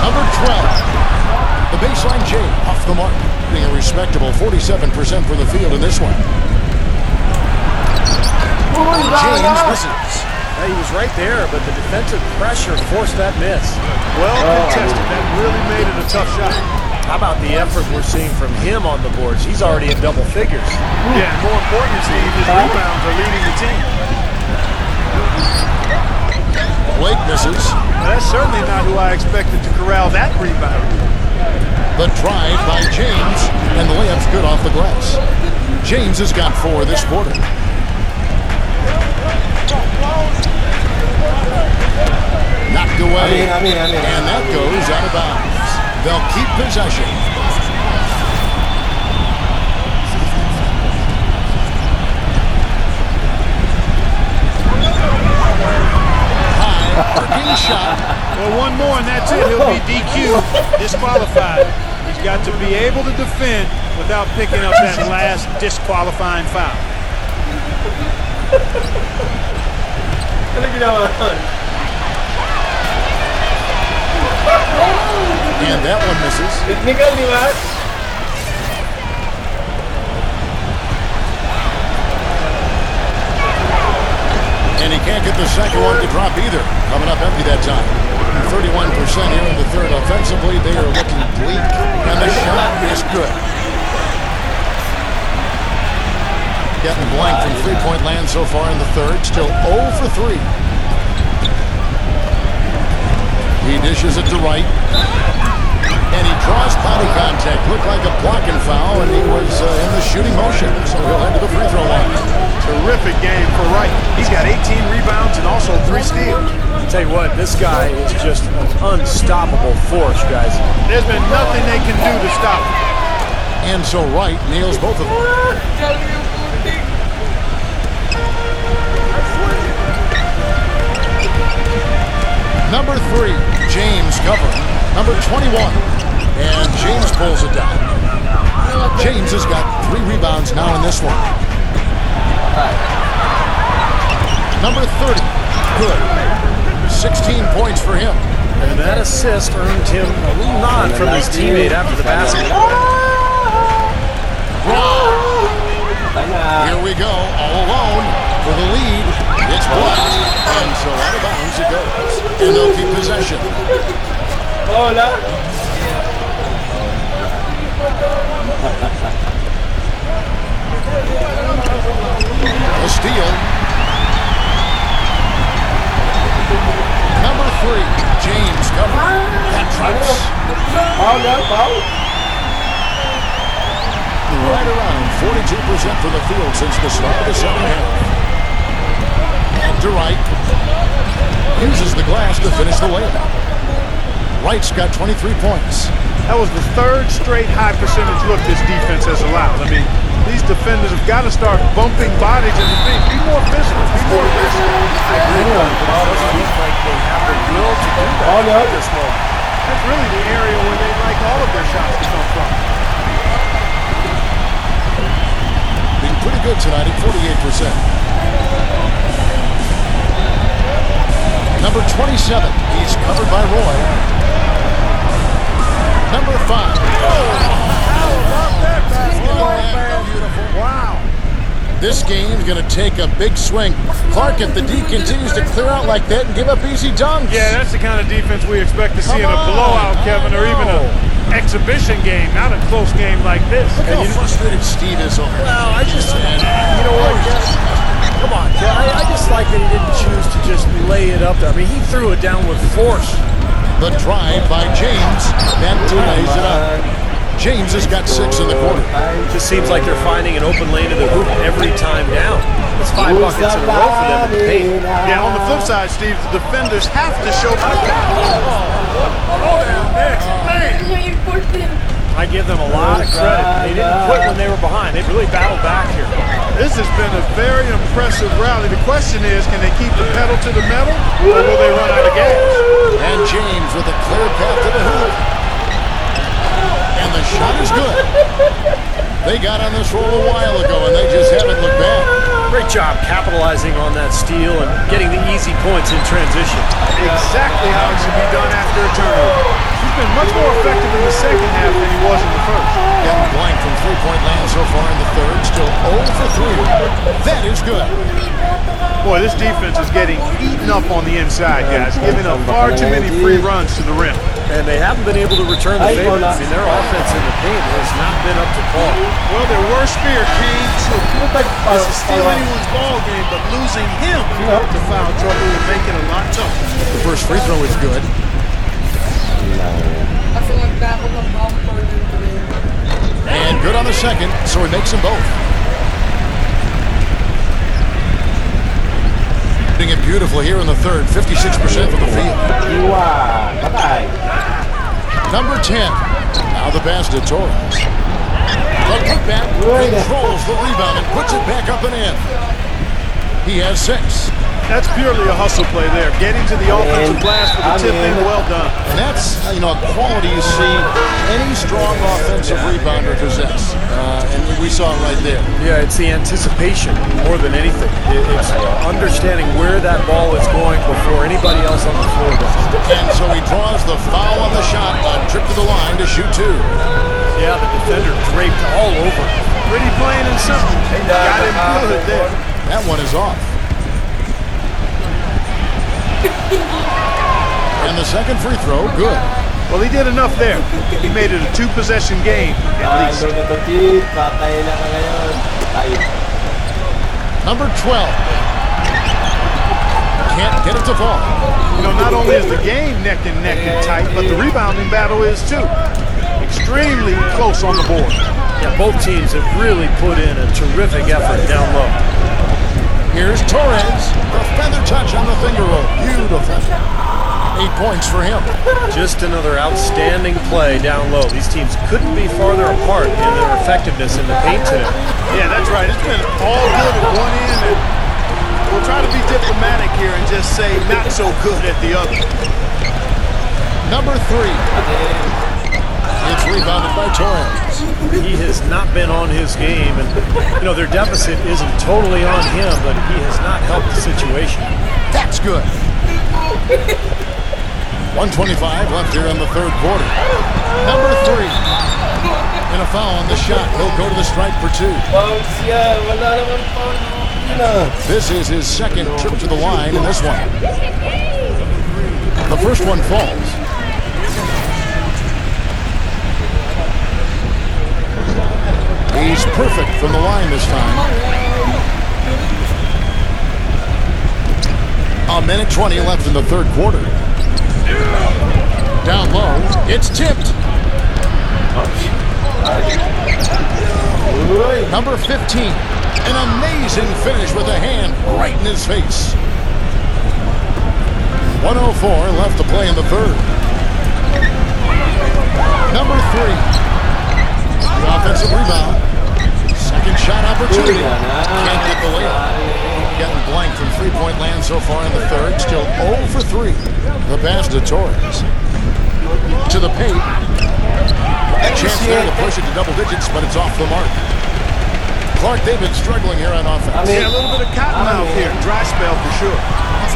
Speaker 4: Number 12. The baseline J off the mark. Being a respectable 47% from the field in this one. James misses.
Speaker 7: He was right there, but the defensive pressure forced that miss.
Speaker 5: Well contested. That really made it a tough shot.
Speaker 7: How about the effort we're seeing from him on the boards? He's already in double figures.
Speaker 5: Yeah, and more important, Steve, his rebounds are leading the team.
Speaker 4: Blake misses.
Speaker 5: Well, that's certainly not who I expected to corral that rebound.
Speaker 4: The drive by James, and the layup's good off the glass. James has got 4 this quarter. Knocked away, and that goes out of bounds. They'll keep possession. High, working shot.
Speaker 5: Well, one more and that's it. He'll be DQ'd, disqualified. He's got to be able to defend without picking up that last disqualifying foul.
Speaker 4: And that one misses. And he can't get the second one to drop either. Coming up empty that time. 31% here in the third. Offensively, they are looking bleak. And the shot is good. Getting blank from three-point land so far in the third. Still 0 for 3. He dishes it to Wright. And he draws body contact. Looked like a blocking foul, and he was in the shooting motion. So he'll head to the free throw line.
Speaker 5: Terrific game for Wright. He's got 18 rebounds and also 3 steals.
Speaker 7: I'll tell you what, this guy is just an unstoppable force, guys.
Speaker 5: There's been nothing they can do to stop him.
Speaker 4: And so Wright nails both of them. Number 3, James covering. Number 21, and James pulls it down. James has got 3 rebounds now in this one. Number 30, good. 16 points for him.
Speaker 7: And that assist earned him a little nod from his teammate after the basket.
Speaker 4: Here we go, all alone for the lead. It's blocked, and so out of bounds it goes. And they'll keep possession. A steal. Number 3, James covering. That drops. Right around 42% from the field since the start of the second half. And to Wright. Uses the glass to finish the layup. Wright's got 23 points.
Speaker 5: That was the 3rd straight high percentage look this defense has allowed. I mean, these defenders have got to start bumping bodies in the paint. Be more physical. Be more aggressive.
Speaker 7: this moment.
Speaker 5: That's really the area where they like all of their shots to come from.
Speaker 4: Being pretty good tonight at 48%. Number 27, he's covered by Roy. Number 5.
Speaker 5: How about that basketball?
Speaker 4: Beautiful.
Speaker 5: Wow.
Speaker 4: This game's going to take a big swing. Clark, if the D continues to clear out like that and give up easy dunks.
Speaker 5: Yeah, that's the kind of defense we expect to see in a blowout, Kevin, or even an exhibition game, not a close game like this.
Speaker 4: Look how frustrated Steve is over.
Speaker 7: Well, I just, you know what, come on, Ken. I just like that he didn't choose to just lay it up there. I mean, he threw it down with force.
Speaker 4: The drive by James. That ties it up. James has got 6 in the quarter.
Speaker 7: Just seems like they're finding an open lane to the hoop every time down. It's 5 buckets in a row for them in the paint.
Speaker 5: Yeah, on the flip side, Steve, the defenders have to show.
Speaker 7: I give them a lot of credit. They didn't quit when they were behind. They really battled back here.
Speaker 5: This has been a very impressive rally. The question is, can they keep the pedal to the metal, or will they run out of gas?
Speaker 4: And James with a clear path to the hoop. And the shot is good. They got on this roll a while ago, and they just haven't looked back.
Speaker 7: Great job capitalizing on that steal and getting the easy points in transition.
Speaker 5: Exactly how it should be done after a turnover. He's been much more effective in the second half than he was in the first.
Speaker 4: Getting blank from three-point land so far in the third. Still 0 for 3. That is good.
Speaker 5: Boy, this defense is getting eaten up on the inside, guys, giving up far too many free runs to the rim.
Speaker 7: And they haven't been able to return the favor. I mean, their offense in the paint has not been up to par.
Speaker 5: Well, their worst fear came true. It's to steal anyone's ball game, but losing him to foul trouble would make it a lot tougher.
Speaker 4: The first free throw is good. And good on the second, so he makes them both. Doing it beautifully here in the third, 56% from the field. Number 10. Now the pass to Torres. The putback controls the rebound and puts it back up and in. He has 6.
Speaker 5: That's purely a hustle play there. Getting to the offensive glass for the tip in, well done.
Speaker 4: And that's, a quality you see any strong offensive rebounder possess. And we saw it right there.
Speaker 7: Yeah, it's the anticipation more than anything. It's understanding where that ball is going before anybody else on the floor does.
Speaker 4: And so he draws the foul on the shot, a trip to the line to shoot 2.
Speaker 7: Yeah, the defender draped all over.
Speaker 5: Pretty plain and simple. Got him good there.
Speaker 4: That one is off. And the second free throw, good.
Speaker 5: Well, he did enough there. He made it a 2-possession game, at least.
Speaker 4: Number 12. Can't get it to fall.
Speaker 5: Not only is the game neck and tight, but the rebounding battle is too. Extremely close on the board.
Speaker 7: Yeah, both teams have really put in a terrific effort down low.
Speaker 4: Here's Torres. The feather touch on the finger roll. Beautiful. 8 points for him.
Speaker 7: Just another outstanding play down low. These teams couldn't be farther apart in their effectiveness in the paint today.
Speaker 5: Yeah, that's right. It's been all good at one end, and we'll try to be diplomatic here and just say not so good at the other.
Speaker 4: Number 3. It's rebounded by Torres.
Speaker 7: He has not been on his game, and their deficit isn't totally on him, but he has not helped the situation.
Speaker 4: That's good. 1:25 left here in the third quarter. Number 3. And a foul on the shot. He'll go to the stripe for 2. This is his second trip to the line in this one. The first one falls. He's perfect from the line this time. 1:20 left in the third quarter. Down low, it's tipped. Number 15, an amazing finish with a hand right in his face. 1:04 left to play in the third. Number 3, the offensive rebound. Second shot opportunity. Can't get the layup. Getting blank from three-point land so so far in the third. Still 0 for 3. The pass to Torres. To the paint. A chance there to push it to double digits, but it's off the mark. Clark, they've been struggling here on offense.
Speaker 5: Yeah, a little bit of cotton mouth here. Dry spell for sure.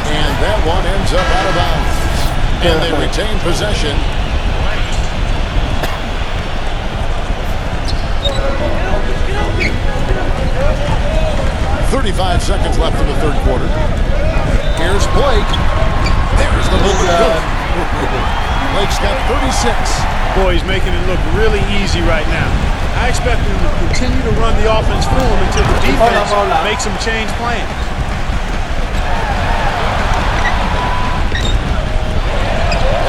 Speaker 4: And that one ends up out of bounds. And they retain possession. "35 seconds left in the third quarter. Here's Blake. There's the movement. Blake's got 36.
Speaker 5: Boy, he's making it look really easy right now. I expect him to continue to run the offense through him until the defense makes him change plans.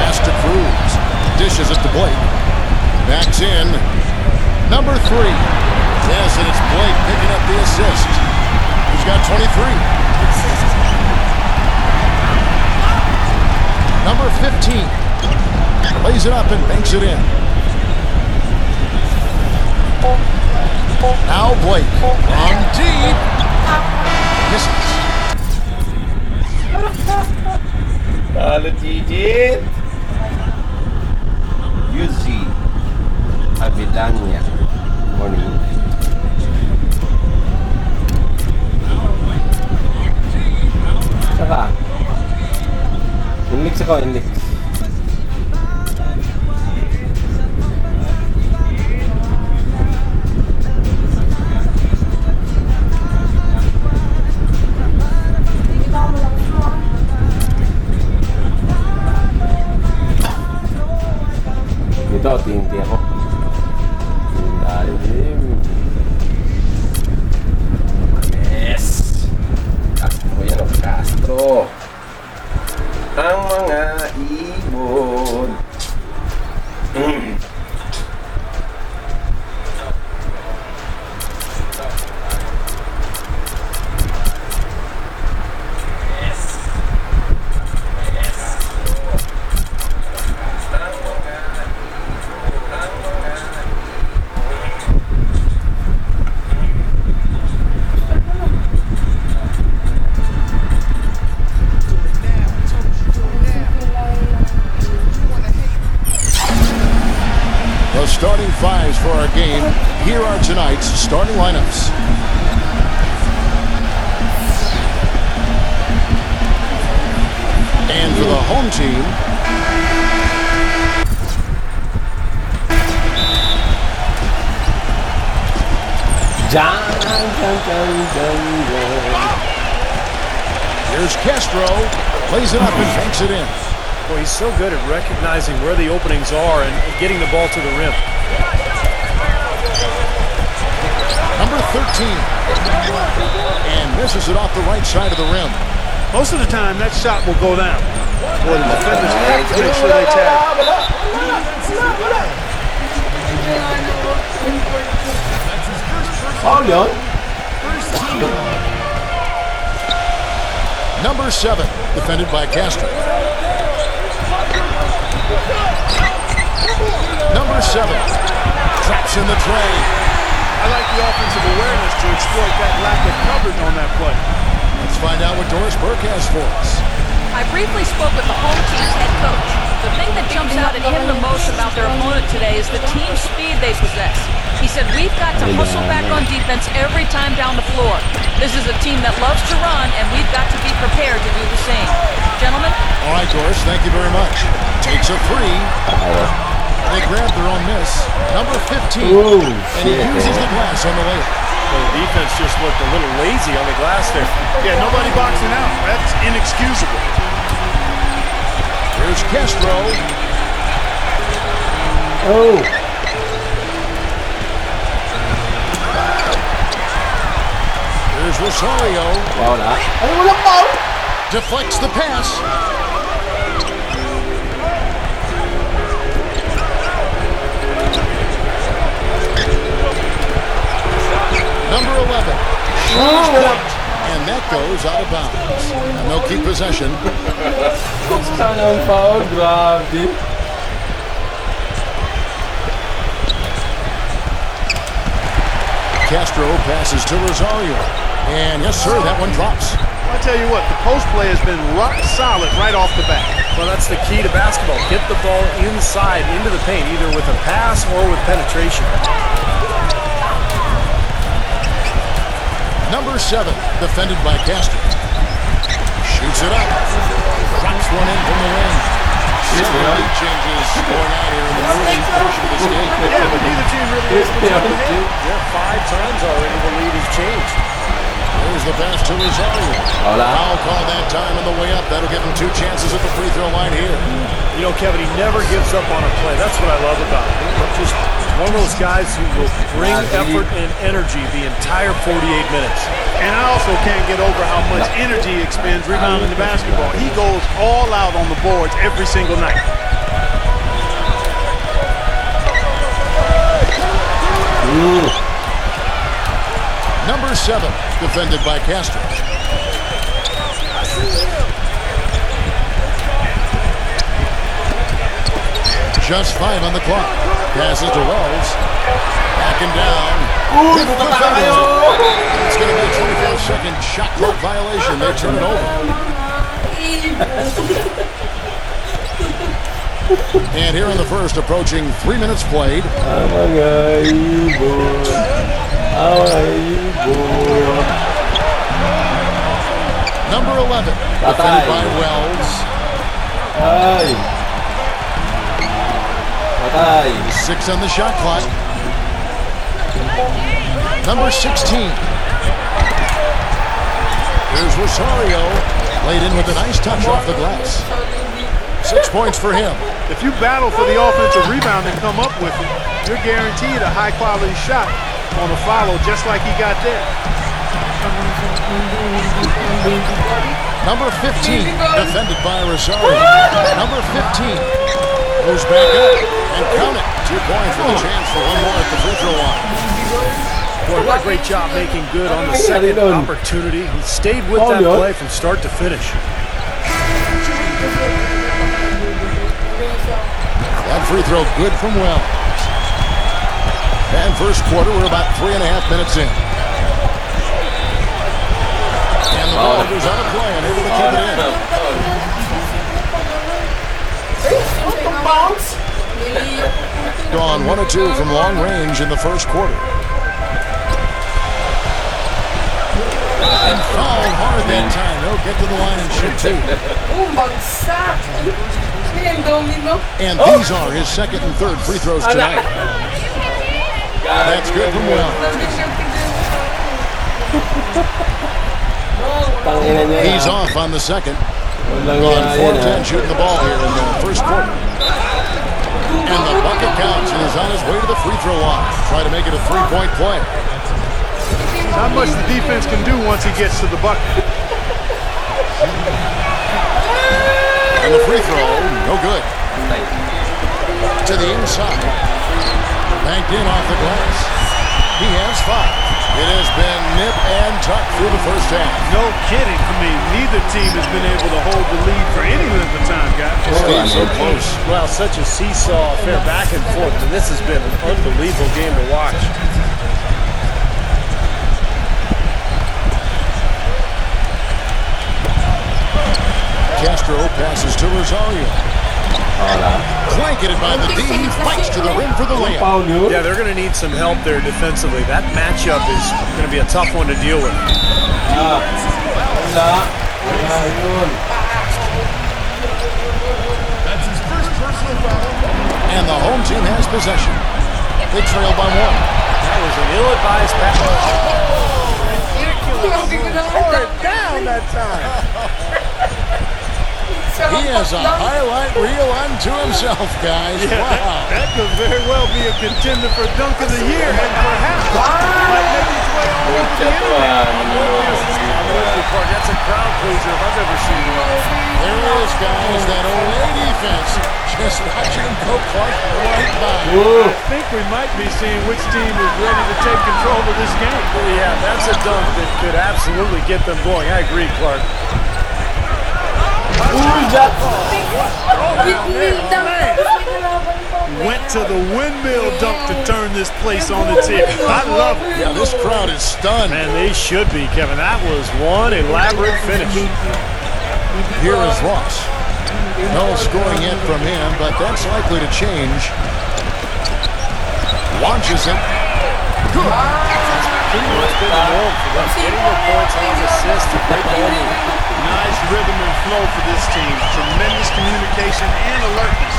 Speaker 4: Pass to Cruz. Dishes it to Blake. Backs in. Number 3. Yes, and it's Blake picking up the assist. He's got 23. Number 15. Lays it up and banks it in. Now Blake on deep. Misses.
Speaker 1: Halo, Gigit. Yuzi. Abidanya. Morning. Saka. Inlix ako, inlix. Dito, tinti ako. Yes! Castro yan o, Castro. Ang mga ibon.
Speaker 4: Starting fives for our game. Here are tonight's starting lineups. And for the home team, here's Castro. Plays it up and banks it in.
Speaker 7: Well, he's so good at recognizing where the openings are and getting the ball to the rim.
Speaker 4: Number 13. And misses it off the right side of the rim.
Speaker 5: Most of the time, that shot will go down. Boy, the defenders have to make sure they tag.
Speaker 1: Foul yun.
Speaker 4: Number 7, defended by Castro. Number 7, traps in the tray.
Speaker 5: I like the offensive awareness to exploit that lack of coverage on that play.
Speaker 4: Let's find out what Doris Burke has for us.
Speaker 6: I briefly spoke with the home team's head coach. The thing that jumps out at him the most about their opponent today is the team speed they possess. He said, we've got to hustle back on defense every time down the floor. This is a team that loves to run, and we've got to be prepared to do the same. Gentlemen?
Speaker 4: All right, Doris, thank you very much. Takes a 3. They grab their own miss. Number 15.
Speaker 1: Ooh,
Speaker 4: and he uses the glass on the layup.
Speaker 7: Well, the defense just looked a little lazy on the glass there.
Speaker 5: Yeah, nobody boxing out. That's inexcusable.
Speaker 4: Here's Castro.
Speaker 1: Oh.
Speaker 4: Here's Rosario.
Speaker 1: Wow na. Ay, walang foul!
Speaker 4: Deflects the pass. Number 11. And that goes out of bounds. And they'll keep possession.
Speaker 1: Sana ang foul, grabe.
Speaker 4: Castro passes to Rosario. And yes, sir, that one drops.
Speaker 5: I tell you what, the post play has been rock solid right off the bat.
Speaker 7: Well, that's the key to basketball. Get the ball inside, into the paint, either with a pass or with penetration.
Speaker 4: Number 7, defended by Castro. Shoots it up. Drops one in from the wing. Lead changes going on here in the early portion of this game.
Speaker 5: Yeah, but neither team really is able to jump ahead.
Speaker 7: Yeah, 5 times already the lead has changed.
Speaker 4: There's the pass to Rosario. Foul call that time on the way up. That'll give him 2 chances at the free throw line here.
Speaker 7: You know, Kevin, he never gives up on a play. That's what I love about him. Just one of those guys who will bring effort and energy the entire 48 minutes.
Speaker 5: And I also can't get over how much energy he expends rebounding the basketball. He goes all out on the boards every single night.
Speaker 4: Number 7, defended by Castro. Just 5 on the clock. Passes to Wells. Backing down. It's going to be a 24-second shot clock violation. They turn it over. And here in the first, approaching 3 minutes played. Number 11, defended by Wells. 6 on the shot clock. Number 16. Here's Rosario. Laid in with a nice touch off the glass. 6 points for him.
Speaker 5: If you battle for the offensive rebound and come up with it, you're guaranteed a high-quality shot on a follow just like he got there.
Speaker 4: Number 15, defended by Rosario. Number 15 goes back up and count it. 2 points with a chance for one more at the free throw line.
Speaker 7: Boy, what a great job making good on the second opportunity. He stayed with that play from start to finish.
Speaker 4: That free throw good from Wells. And first quarter, we're about 3.5 minutes in. And the ball goes out of play and able to keep it in. Gone 1 of 2 from long range in the first quarter. And fouled hard that time. They'll get to the line and shoot 2. And these are his second and third free throws tonight. That's good from Wells. He's off on the second. On 4-10 shooting the ball here in the first quarter. And the bucket counts and is on his way to the free throw line. Try to make it a 3-point play.
Speaker 5: Not much the defense can do once he gets to the bucket.
Speaker 4: And the free throw, no good. To the inside. Banked in off the glass. He has 5. It has been nip and tuck through the first half.
Speaker 5: No kidding. I mean, neither team has been able to hold the lead for any length of time, guys.
Speaker 4: Stays so close.
Speaker 7: Well, such a seesaw affair back and forth, and this has been an unbelievable game to watch.
Speaker 4: Castro passes to Rosario. Blanketed by the D. He fights to the rim for the layup.
Speaker 7: Yeah, they're going to need some help there defensively. That matchup is going to be a tough one to deal with.
Speaker 4: That's his first personal foul. And the home team has possession. They trail by 1.
Speaker 7: That was an ill-advised pass.
Speaker 5: Tore it down that time.
Speaker 4: He has a highlight reel unto himself, guys.
Speaker 5: Yeah,
Speaker 4: wow.
Speaker 5: that could very well be a contender for Dunk of the Year, and perhaps might make its way all over the internet.
Speaker 7: That's a crowd pleaser if I've ever seen one.
Speaker 4: There it is, guys. That away defense. Just watching him go Clark right by.
Speaker 5: I think we might be seeing which team is ready to take control of this game.
Speaker 7: Well, yeah, that's a dunk that could absolutely get them going. I agree, Clark.
Speaker 5: went to the windmill dunk to turn this place on its ear. I love it.
Speaker 4: Yeah, this crowd is stunned.
Speaker 7: Man, they should be, Kevin. That was one elaborate finish.
Speaker 4: Here is Ross. No scoring yet from him, but that's likely to change. Launches it. Good.
Speaker 7: Pretty much been the norm for them. Getting their points on assists to great ball movement.
Speaker 5: Nice rhythm and flow for this team. Tremendous communication and alertness.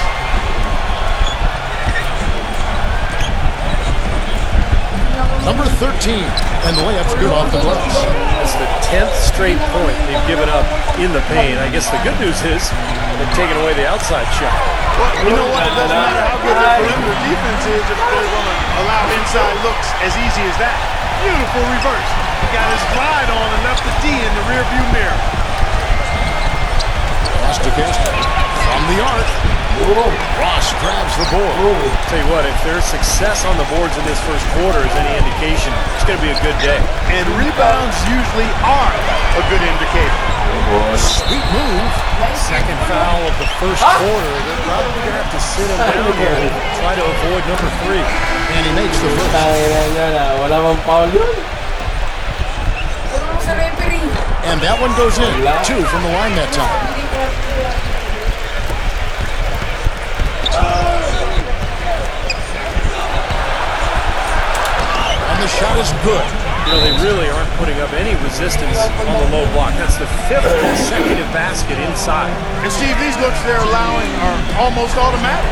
Speaker 4: Number 13, and the layup's good off the glass.
Speaker 7: That's the 10th straight point they've given up in the paint. I guess the good news is they've taken away the outside shot.
Speaker 5: Well, you know what? It doesn't matter how good their perimeter defense is if they're going to allow inside looks as easy as that. Beautiful reverse. He got his glide on and left the D in the rearview mirror.
Speaker 4: Pass to Castro. From the arc. Ross grabs the board.
Speaker 7: Tell you what, if there's success on the boards in this first quarter is any indication, it's going to be a good day.
Speaker 5: And rebounds usually are a good indicator.
Speaker 4: Sweet move.
Speaker 7: Second foul of the first quarter. They're probably going to have to sit him down here and try to avoid number 3.
Speaker 4: And he makes the first. And that one goes in. 2 from the line that time. And the shot is good.
Speaker 7: You know, they really aren't putting up any resistance on the low block. That's the 5th consecutive basket inside.
Speaker 5: And Steve, these looks they're allowing are almost automatic.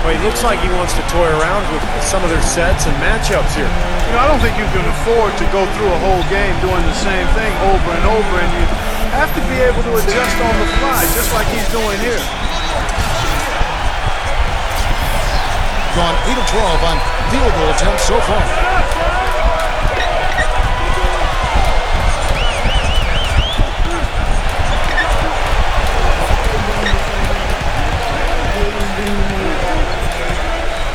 Speaker 7: Well, he looks like he wants to toy around with some of their sets and matchups here.
Speaker 5: You know, I don't think you can afford to go through a whole game doing the same thing over and over, and you have to be able to adjust on the fly, just like he's doing here.
Speaker 4: Gone 8 of 12 on field goal attempts so far.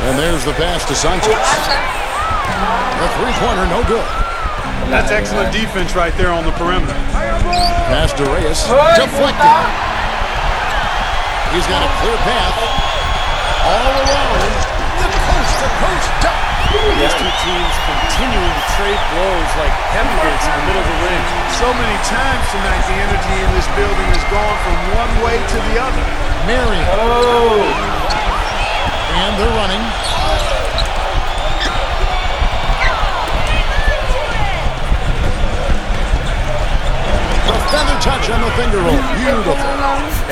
Speaker 4: And there's the pass to Sanchez. The three-pointer, no good.
Speaker 5: That's excellent defense right there on the perimeter.
Speaker 4: Pass to Reyes. Deflected. He's got a clear path. All around. The coast-to-coast dunk.
Speaker 7: These two teams continuing to trade blows like heavyweights in the middle of the ring.
Speaker 5: So many times tonight, the energy in this building has gone from one way to the other.
Speaker 4: Marion. And they're running. A feather touch on the finger roll. Beautiful.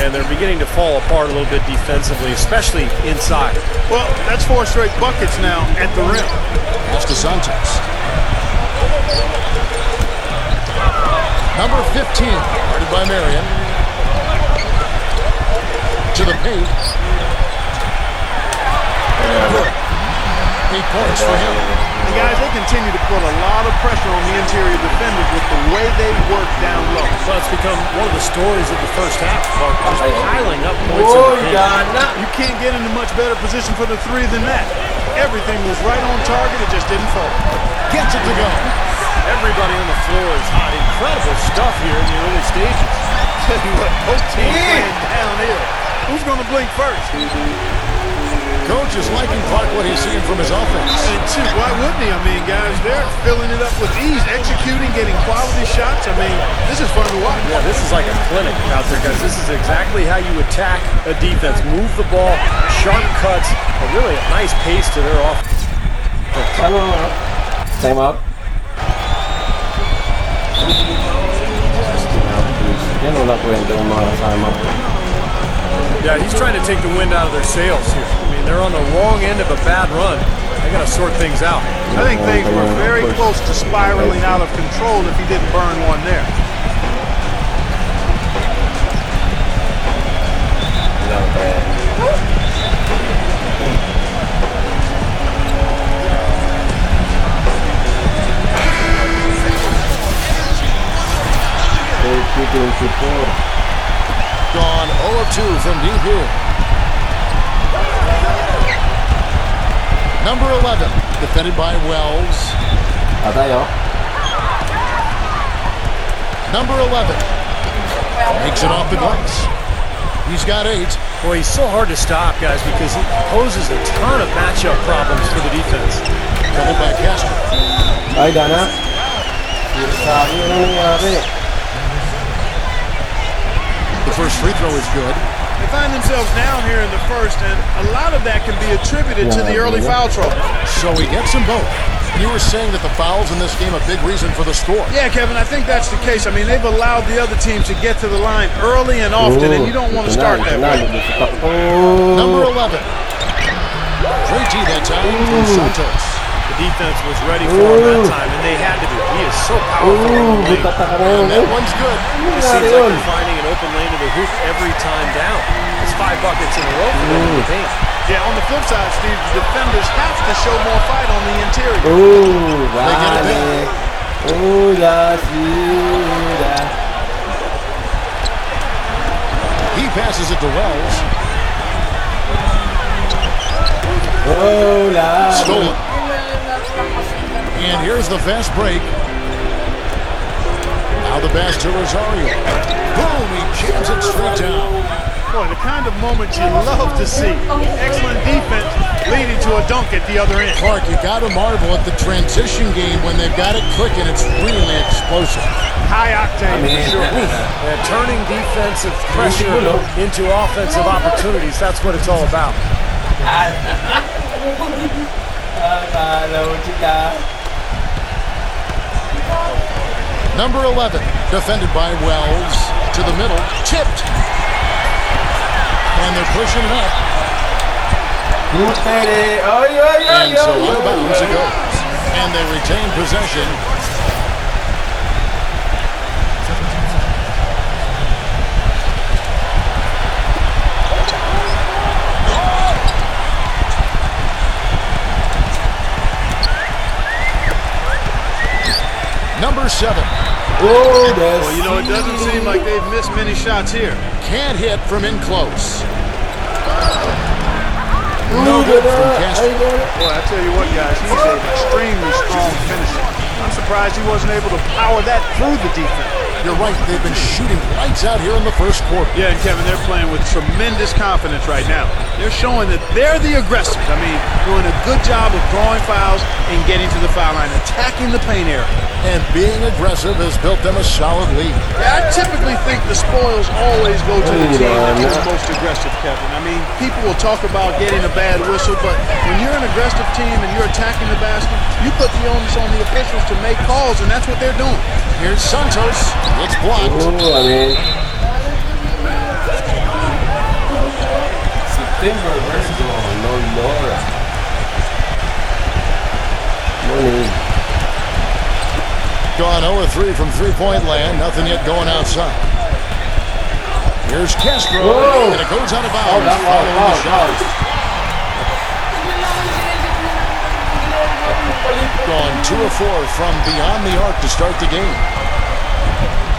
Speaker 7: And they're beginning to fall apart a little bit defensively, especially inside.
Speaker 5: Well, that's 4 straight buckets now at the rim.
Speaker 4: Pass to Sanchez. Number 15, guarded by Marion. To the paint. 8 points for him.
Speaker 5: And guys, they continue to put a lot of pressure on the interior defenders with the way they work down low.
Speaker 7: So it's become one of the stories of the first half, Mark, just piling up points in the paint.
Speaker 5: You can't get into much better position for the 3 than that. Everything was right on target, it just didn't fall.
Speaker 4: Gets it to go.
Speaker 7: Everybody on the floor is hot. Incredible stuff here in the early stages.
Speaker 5: Tell you what, both teams playing downhill. Who's going to blink first?
Speaker 4: Coach is liking Clark what he's seeing from his offense.
Speaker 5: And shoot, why wouldn't he? I mean, guys, they're filling it up with ease, executing, getting quality shots. I mean, this is fun to watch.
Speaker 7: Yeah, this is like a clinic out there, guys. This is exactly how you attack a defense. Move the ball, sharp cuts, and really a nice pace to their offense.
Speaker 1: Time out. Yan, wala kwento yung mga kasama ko.
Speaker 7: Yeah, he's trying to take the wind out of their sails here. I mean, they're on the wrong end of a bad run. They got to sort things out.
Speaker 5: I think things were very close to spiraling out of control if he didn't burn one there.
Speaker 4: Gone 0 of 2 from deep here. Number 11, defended by Wells. Number 11 makes it off the glass. He's got 8.
Speaker 7: Boy, he's so hard to stop, guys, because he poses a ton of matchup problems for the defense.
Speaker 4: Double by Castro.
Speaker 1: Ay, Dana. Sabi ano nangyari?
Speaker 4: The first free throw is good.
Speaker 5: They find themselves down here in the first, and a lot of that can be attributed to the early foul trouble.
Speaker 4: So he gets them both. You were saying that the fouls in this game a big reason for the score.
Speaker 5: Yeah, Kevin, I think that's the case. I mean, they've allowed the other team to get to the line early and often, and you don't want to start that way.
Speaker 4: Number 11. Great D that time from Santos.
Speaker 7: The defense was ready for him that time, and they had to be. He is so powerful in the lane.
Speaker 4: And that one's good.
Speaker 7: It seems like they're finding an open lane to the hoop every time down. It's 5 buckets in a row for them in the paint.
Speaker 5: Yeah, on the flip side, Steve, the defenders have to show more fight on the interior.
Speaker 4: They get it back. He passes it to Wells. Stolen. And here's the fast break. Now the pass to Rosario. Boom, he jams it straight down.
Speaker 5: Boy, the kind of moment you love to see. Excellent defense leading to a dunk at the other end.
Speaker 4: Clark, you got to marvel at the transition game when they've got it clicking. It's really explosive.
Speaker 5: High octane, for sure.
Speaker 7: Yeah, turning defensive pressure into offensive opportunities. That's what it's all about.
Speaker 4: Number 11, defended by Wells. To the middle, chipped. And they're pushing it up. And so out of bounds it goes. And they retain possession. Number 7.
Speaker 5: Well, you know, it doesn't seem like they've missed many shots here.
Speaker 4: Can't hit from in close. No good from Castro.
Speaker 5: Boy, I tell you what, guys, he's an extremely strong finisher. I'm surprised he wasn't able to power that through the defense.
Speaker 4: You're right, they've been shooting lights out here in the first quarter.
Speaker 5: Yeah, and Kevin, they're playing with tremendous confidence right now. They're showing that they're the aggressors. I mean, doing a good job of drawing fouls and getting to the foul line, attacking the paint area.
Speaker 4: And being aggressive has built them a solid lead.
Speaker 5: Yeah, I typically think the spoils always go to the team that is the most aggressive, Kevin. I mean, people will talk about getting a bad whistle, but when you're an aggressive team and you're attacking the basket, you put the onus on the officials to make calls, and that's what they're doing.
Speaker 4: Here's Santos. It's blocked.
Speaker 1: September versus Laura. Morning.
Speaker 4: Gone 0-3 from three-point land. Nothing yet going outside. Here's Castro. And it goes out of bounds. Following the shot. Gone 2 of 4 from beyond the arc to start the game.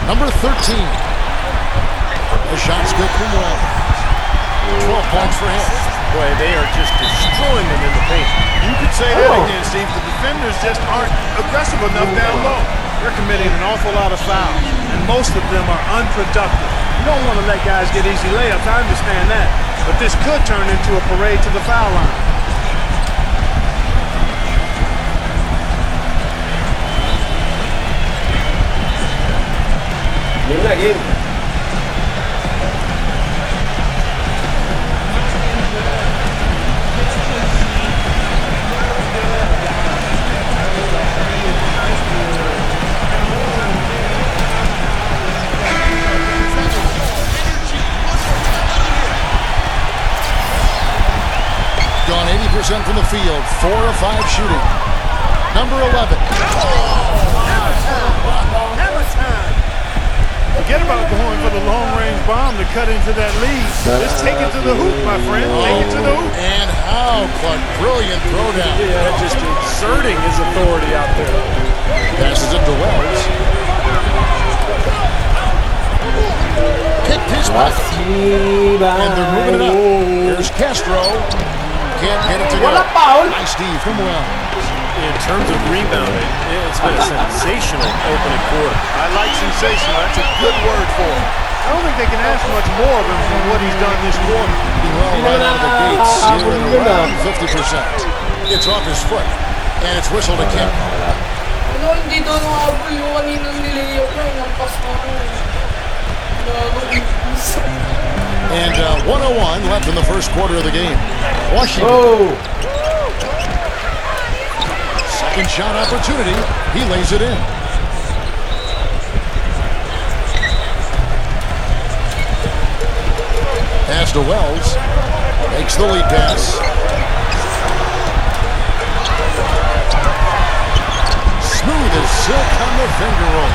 Speaker 4: Number 13. The shot's good from Wells. 12 points for him.
Speaker 7: Boy, they are just destroying them in the paint.
Speaker 5: You could say that again, Steve. The defenders just aren't aggressive enough down low. They're committing an awful lot of fouls, and most of them are unproductive. You don't want to let guys get easy layups. I understand that. But this could turn into a parade to the foul line.
Speaker 1: Game.
Speaker 4: Gone 80% from the field. 4 of 5 shooting. Number 11.
Speaker 5: Forget about going for the long-range bomb to cut into that lead. Just take it to the hoop, my friend. Take it to the hoop.
Speaker 4: And how, Clark. Brilliant throwdown.
Speaker 7: Yeah, just exerting his authority out there.
Speaker 4: Passes it to Wells. Picked his back. And they're moving it up. Here's Castro. Can't get it to go. Nice D from Wells.
Speaker 7: In terms of rebounding, it's been a sensational opening quarter.
Speaker 5: I like sensational. That's a good word for it. I don't think think they can ask much more of him than what he's done this quarter.
Speaker 4: Well, right out of the gates, here at around 50%. It's off his foot, and it's whistled a kick.
Speaker 2: Ano, hindi doon nakabul yung kaninang nilayaw ko. Nagpas na ako.
Speaker 4: And 1:01 left in the first quarter of the game. Washington.
Speaker 1: Oh!
Speaker 4: Second shot opportunity. He lays it in. Pass to Wells. Makes the lead pass. Smooth as silk on the finger roll.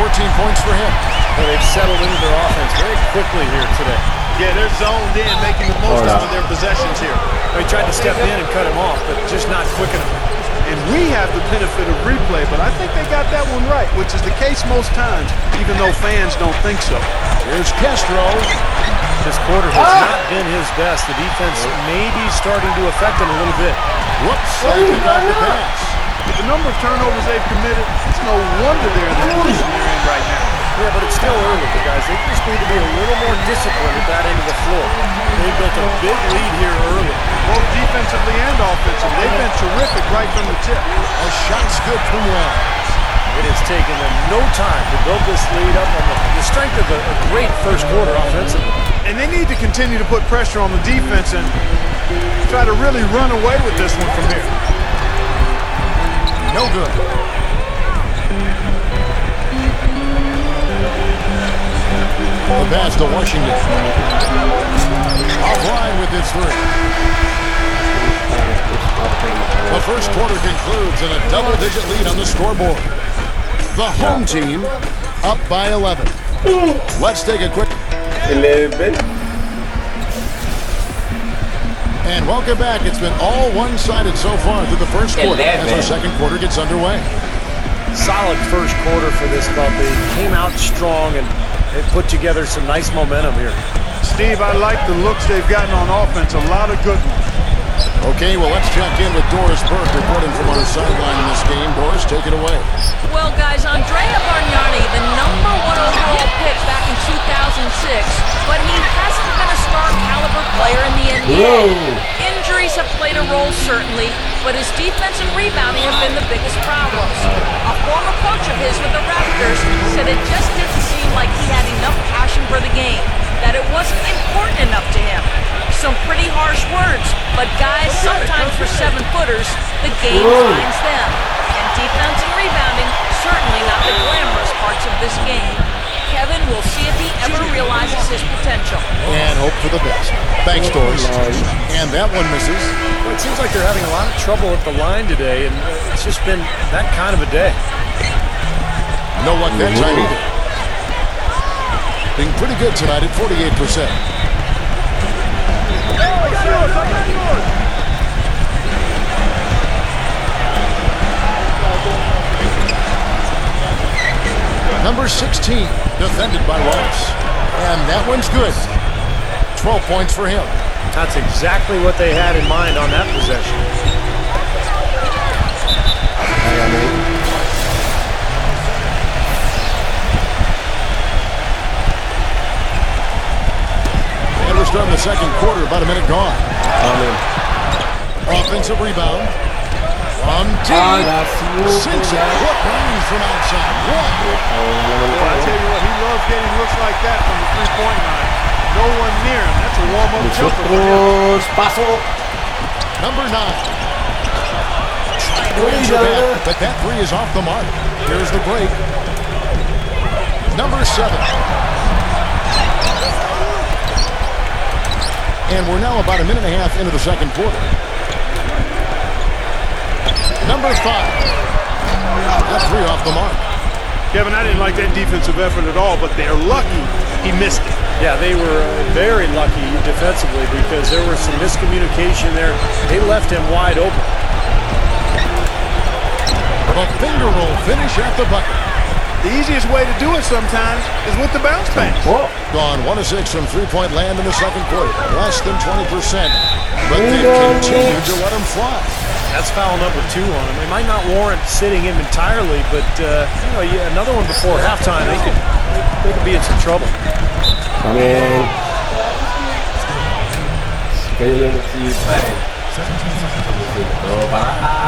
Speaker 4: 14 points for him.
Speaker 7: Well, they've settled into their offense very quickly here today.
Speaker 5: Yeah, they're zoned in, making the most out of their possessions here.
Speaker 7: They tried to step in and cut him off, but just not quick enough.
Speaker 5: And we have the benefit of replay, but I think they got that one right, which is the case most times, even though fans don't think so.
Speaker 4: Here's Castro.
Speaker 7: This quarter has not been his best. The defense may be starting to affect him a little bit.
Speaker 4: Whoops, they got the pass.
Speaker 5: With the number of turnovers they've committed, it's no wonder they're in the position they're in right now.
Speaker 7: Yeah, but it's still early, guys. They just need to be a little more disciplined at that end of the floor. They built a big lead here early.
Speaker 5: Both defensively and offensively. They've been terrific right from the tip.
Speaker 4: A shot's good from Wells.
Speaker 7: It has taken them no time to build this lead up on the strength of a great first quarter offensively.
Speaker 5: And they need to continue to put pressure on the defense and try to really run away with this one from here.
Speaker 4: No good. The pass to Washington. Offline with his three. The first quarter concludes in a double-digit lead on the scoreboard. The home team up by 11. Let's take a quick...
Speaker 1: 11.
Speaker 4: And welcome back. It's been all one-sided so far through the first quarter as our second quarter gets underway.
Speaker 7: Solid first quarter for this club. They came out strong and they put together some nice momentum here.
Speaker 5: Steve, I like the looks they've gotten on offense. A lot of good ones.
Speaker 4: Okay, well, let's check in with Doris Burke reporting from our sideline in this game. Doris, take it away.
Speaker 6: Well, guys, Andrea Bargnani, the number 1 overall pick back in 2006, but he hasn't been a star caliber player in the NBA.
Speaker 1: Whoa.
Speaker 6: Injuries have played a role, certainly, but his defense and rebounding have been the biggest problems. A former coach of his with the Raptors said it just didn't seem like he had enough passion for the game, that it wasn't important enough to him. Some pretty harsh words, but guys, sometimes for 7-footers, the game finds them. And defense and rebounding, certainly not the glamorous parts of this game. Kevin will see if he ever realizes his potential.
Speaker 4: And hope for the best. Thanks, Doris. And that one misses.
Speaker 7: Well, it seems like they're having a lot of trouble at the line today, and it's just been that kind of a day.
Speaker 4: No luck that time either. Being pretty good tonight at 48%. Number 16, defended by Ross. And that one's good. 12 points for him.
Speaker 7: That's exactly what they had in mind on that possession.
Speaker 4: And we're starting the second quarter, about a minute gone. Offensive rebound. From deep. Sinks it. What range from outside. What?
Speaker 5: Well, I tell you what, he loves getting looks like that from the three-point line. No one near him. That's a warm-up jumper for him.
Speaker 1: Paso.
Speaker 4: Number 9. Trying to answer back, but that three is off the mark. Here's the break. Number 7. And we're now about a minute and a half into the second quarter. Number 5. That three off the mark.
Speaker 5: Kevin, I didn't like that defensive effort at all, but they're lucky he missed it.
Speaker 7: Yeah, they were very lucky defensively because there was some miscommunication there. They left him wide open.
Speaker 4: The finger roll finish at the bucket.
Speaker 5: The easiest way to do it sometimes is with the bounce pass.
Speaker 4: Gone 1 of 6 from three-point land in the second quarter. Less than 20%. But they've continued to let him fly.
Speaker 7: That's foul number 2 on him. It might not warrant sitting him entirely, but another one before halftime, they could be in some trouble. trouble.
Speaker 1: Amen. Kayo lang nagsipa eh.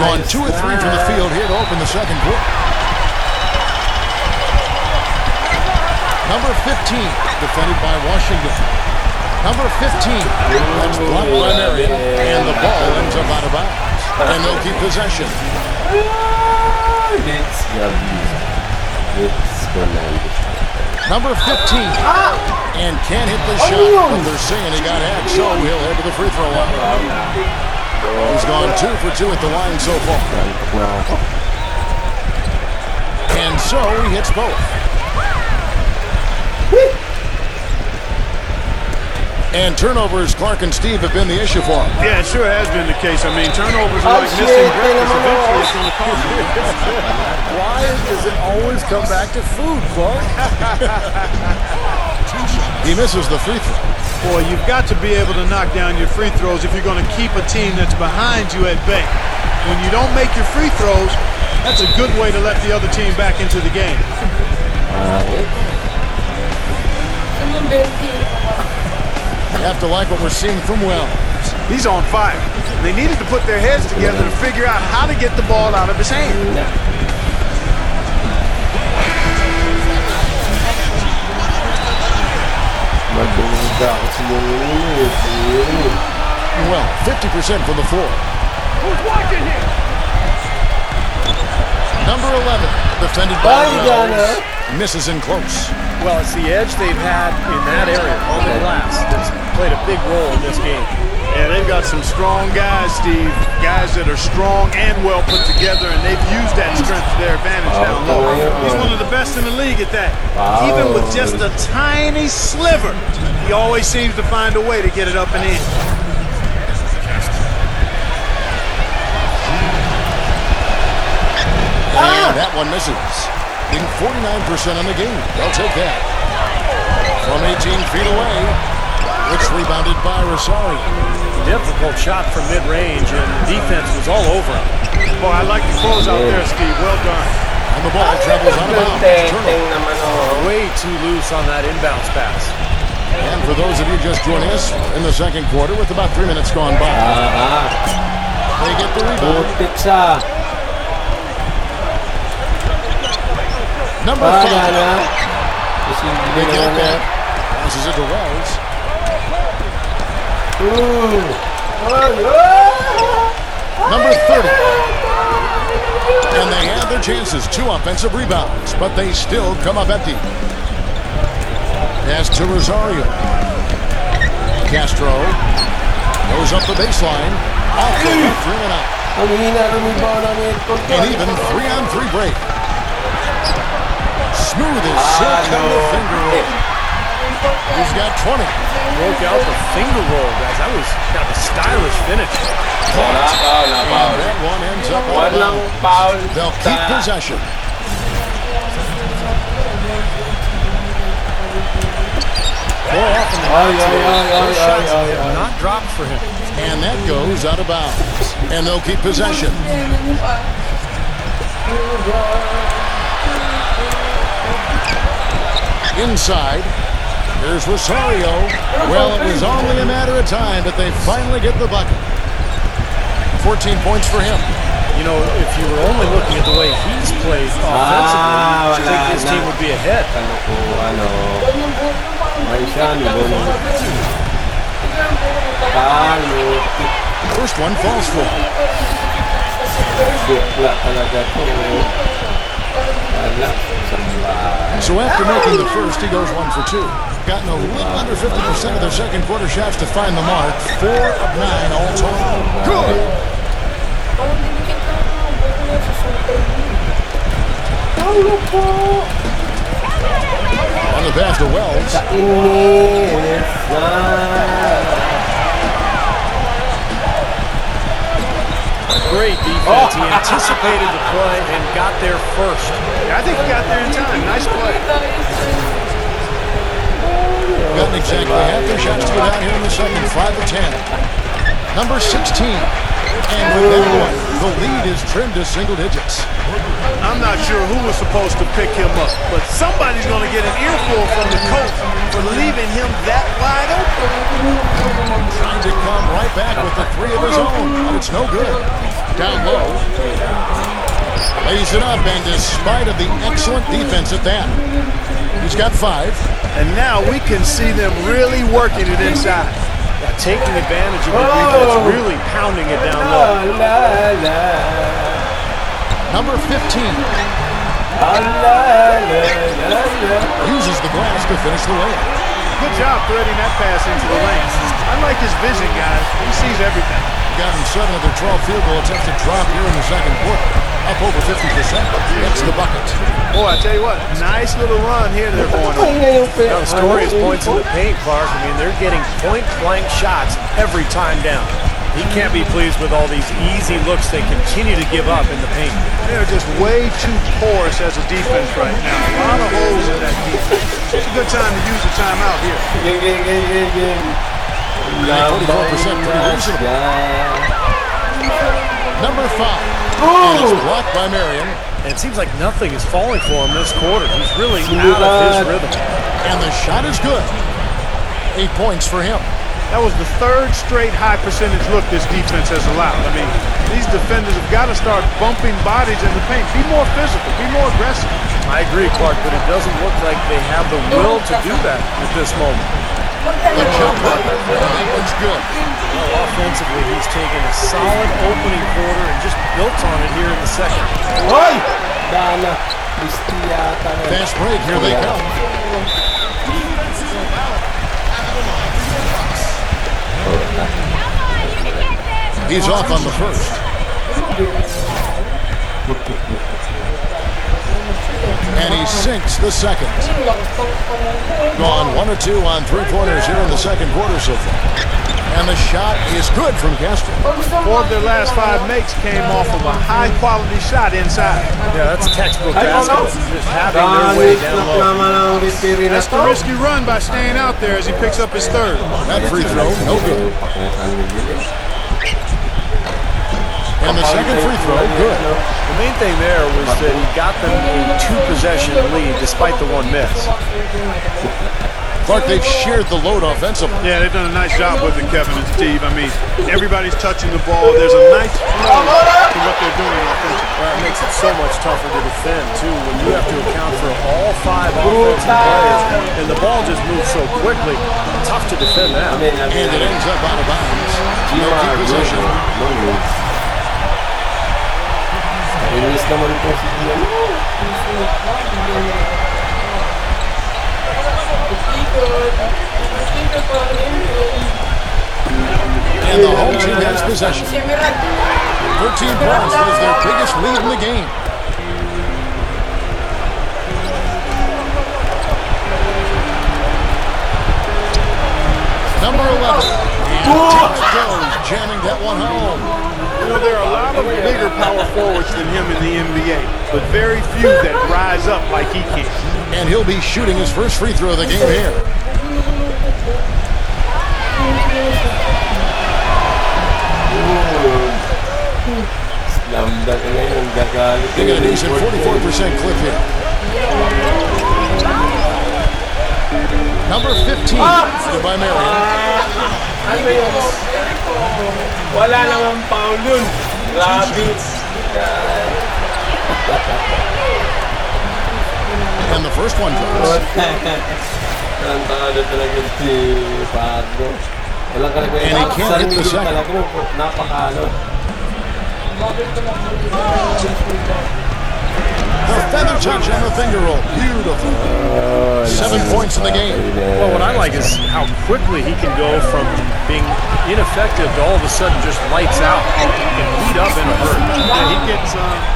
Speaker 4: Gone 2 or 3 from the field here to open the second quarter. Number 15, defended by Washington. Number 15, that's blocked by Marion, and the ball ends up out of bounds. And they'll keep possession. Number 15, and can't hit the shot, but they're saying he got hacked, so he'll head to the free throw line. He's gone 2 for 2 at the line so far. And so he hits both. And turnovers, Clark and Steve, have been the issue for him.
Speaker 5: Yeah, it sure has been the case. I mean, turnovers are like missing breakfast eventually from the coffee.
Speaker 7: Why does it always come back to food, Clark?
Speaker 4: He misses the free throw.
Speaker 5: Boy, you've got to be able to knock down your free throws if you're going to keep a team that's behind you at bay. When you don't make your free throws, that's a good way to let the other team back into the game.
Speaker 4: You have to like what we're seeing from Wells.
Speaker 5: He's on fire. They needed to put their heads together to figure out how to get the ball out of his hand.
Speaker 4: Well, 50% from the floor.
Speaker 5: Who's watching here?
Speaker 4: Number 11, defended by Wells. Misses in close.
Speaker 7: Well, it's the edge they've had in that area on the glass that's played a big role in this game.
Speaker 5: Yeah, they've got some strong guys, Steve. Guys that are strong and well put together, and they've used that strength to their advantage down low. He's one of the best in the league at that. Even with just a tiny sliver, he always seems to find a way to get it up and in.
Speaker 4: And that one misses. In 49% on the game. They'll take that. From 18 feet away, it's rebounded by Rosario.
Speaker 7: Difficult shot from mid-range, and the defense was all over him.
Speaker 5: Boy, I like the close out there, Steve. Well done.
Speaker 4: And the ball travels out of bounds.
Speaker 7: Way too loose on that inbounds pass.
Speaker 4: And for those of you just joining us, in the second quarter with about 3 minutes gone by. They get the rebound. Number 5. They get it back. Passes it to Wells. Number 30. And they have their chances. 2 offensive rebounds, but they still come up empty. Pass to Rosario. Castro goes up the baseline. Off the left rim and out. And even 3-on-3 break. Smooth as silk on the finger roll. He's got 20.
Speaker 7: Broke out the finger roll, guys. That was kind of a stylish finish.
Speaker 4: And that one ends up out of bounds. They'll keep possession.
Speaker 7: More often than not, those shots have not dropped for him.
Speaker 4: And that goes out of bounds. And they'll keep possession. Inside, there's Rosario. Well, it was only a matter of time, but they finally get the bucket. 14 points for him.
Speaker 7: You know, if you were only looking at the way he's played offensively, I think his team would be ahead.
Speaker 4: First one falls for him. So after making the first, he goes 1 for 2. Gotten a little under 50% of their second quarter shots to find the mark. 4 of 9 all total. Good. On the pass to Wells.
Speaker 7: Great defense. He anticipated the play and got there first.
Speaker 5: Yeah, I think he got there in time. Nice play.
Speaker 4: Gotten exactly half their shots to go down here in the second. 5 of 10. Number 16. And with that one, the lead is trimmed to single digits.
Speaker 5: I'm not sure who was supposed to pick him up, but somebody's going to get an earful from the coach for leaving him that wide open.
Speaker 4: Trying to come right back with the three of his own, but it's no good. Down low. Lays it up, and despite of the excellent defense at that, he's got 5.
Speaker 5: And now we can see them really working it inside.
Speaker 7: Yeah, taking advantage of the defense, really pounding it down low.
Speaker 4: Number 15. Uses the glass to finish the layup.
Speaker 5: Good job threading that pass into the lane. I like his vision, guys. He sees everything.
Speaker 4: Got him 7 of the 12 field goal attempts to drop here in the second quarter. Up over 50%. Gets the bucket.
Speaker 5: Boy, I tell you what, nice little run here they're going on.
Speaker 7: Now, the story is points in the paint, Clark. I mean, they're getting point-blank shots every time down. He can't be pleased with all these easy looks they continue to give up in the paint.
Speaker 5: They're just way too porous as a defense right now. A lot of holes in that defense. It's a good time to use the timeout here.
Speaker 4: 44% pretty reasonable. Number 5. And it's blocked by Marion.
Speaker 7: And it sees like nothing is falling for him this quarter. He's really out of his rhythm.
Speaker 4: And the shot is good. 8 points for him.
Speaker 5: That was the 3rd straight high percentage look this defense has allowed. I mean, these defenders have got to start bumping bodies in the paint. Be more physical. Be more aggressive.
Speaker 7: I agree, Clark, but it doesn't look like they have the will to do that at this moment.
Speaker 4: The jumper. And that one's good.
Speaker 7: Well, offensively, he's taken a solid opening quarter and just built on it here in the second.
Speaker 4: Fast break. Here they come. He's off on the first. And he sinks the second. Gone 1 of 2 on 3-pointers here in the second quarter so far. And the shot is good from Castro.
Speaker 5: 4 of their last 5 makes came off of a high-quality shot inside.
Speaker 7: Yeah, that's textbook basketball. Just having their way down low.
Speaker 5: That's the risky run by staying out there as he picks up his 3rd.
Speaker 4: That free throw, no good. And the second free throw, good.
Speaker 7: The main thing there was that he got them a 2-possession lead despite the 1 miss.
Speaker 4: Clark, they've shared the load offensively.
Speaker 5: Yeah, they've done a nice job with it, Kevin and Steve. I mean, everybody's touching the ball. There's a nice flow to what they're doing offensively.
Speaker 7: Well, it makes it so much tougher to defend, too, when you have to account for all 5 offensive players, and the ball just moves so quickly. Tough to defend that.
Speaker 4: And it ends up out of bounds. No key possession. And the home team has possession. 13 points was their biggest lead in the game. Number 11. And Thomas goes, jamming that one home.
Speaker 5: You know, there are a lot of bigger power forwards than him in the NBA, but very few that rise up like he can.
Speaker 4: And he'll be shooting his first free throw of the game here. They got a decent 44% clip here. Number 15, headed by Marion.
Speaker 1: Wala namang foul dun. Grabe.
Speaker 4: And the first one goes.
Speaker 1: Tantado talaga si Padro. Walang kalagay.
Speaker 4: And he can't hit the second.
Speaker 1: Napakano.
Speaker 4: The feather touch and the finger roll. Beautiful. 7 points in the game.
Speaker 7: Well, what I like is how quickly he can go from being ineffective to all of a sudden just lights out. He can heat up in a hurry.
Speaker 5: Yeah,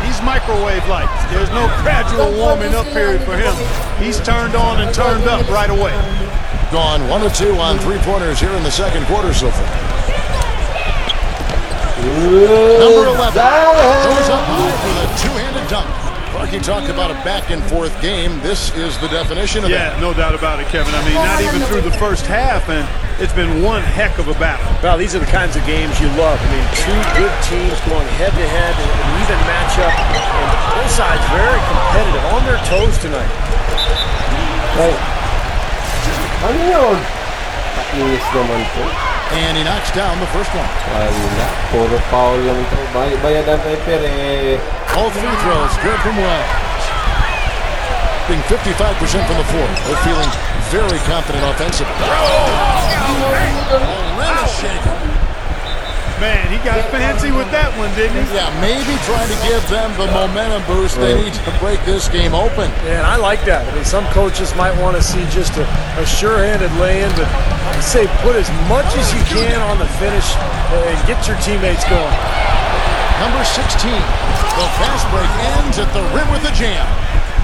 Speaker 5: he's microwave lights. There's no gradual warming up period for him. He's turned on and turned up right away.
Speaker 4: Gone 1 of 2 on 3-pointers here in the second quarter so far. Number 11 goes up high for the two-handed dunk. Well, you talk about a back-and-forth game. This is the definition of that.
Speaker 5: Yeah, no doubt about it, Kevin. I mean, not even through the first half, and it's been one heck of a battle.
Speaker 7: Well, these are the kinds of games you love. I mean, two good teams going head-to-head, an even matchup, and both sides very competitive, on their toes tonight.
Speaker 1: Hey. Ano yun? Inis naman po.
Speaker 4: And he knocks down the first one.
Speaker 1: Wala. Puro foul lang ito. Bayad ang paper eh.
Speaker 4: All free throws good from Wells. Being 55% from the floor. They're feeling very confident offensively.
Speaker 5: Man, he got fancy with that one, didn't he?
Speaker 4: Yeah, maybe trying to give them the momentum boost they need to break this game open.
Speaker 7: Yeah, and I like that. I mean, some coaches might want to see just a sure-handed lay-in, but I say put as much as you can on the finish and get your teammates going.
Speaker 4: Number 16, the fast break ends at the rim with a jam.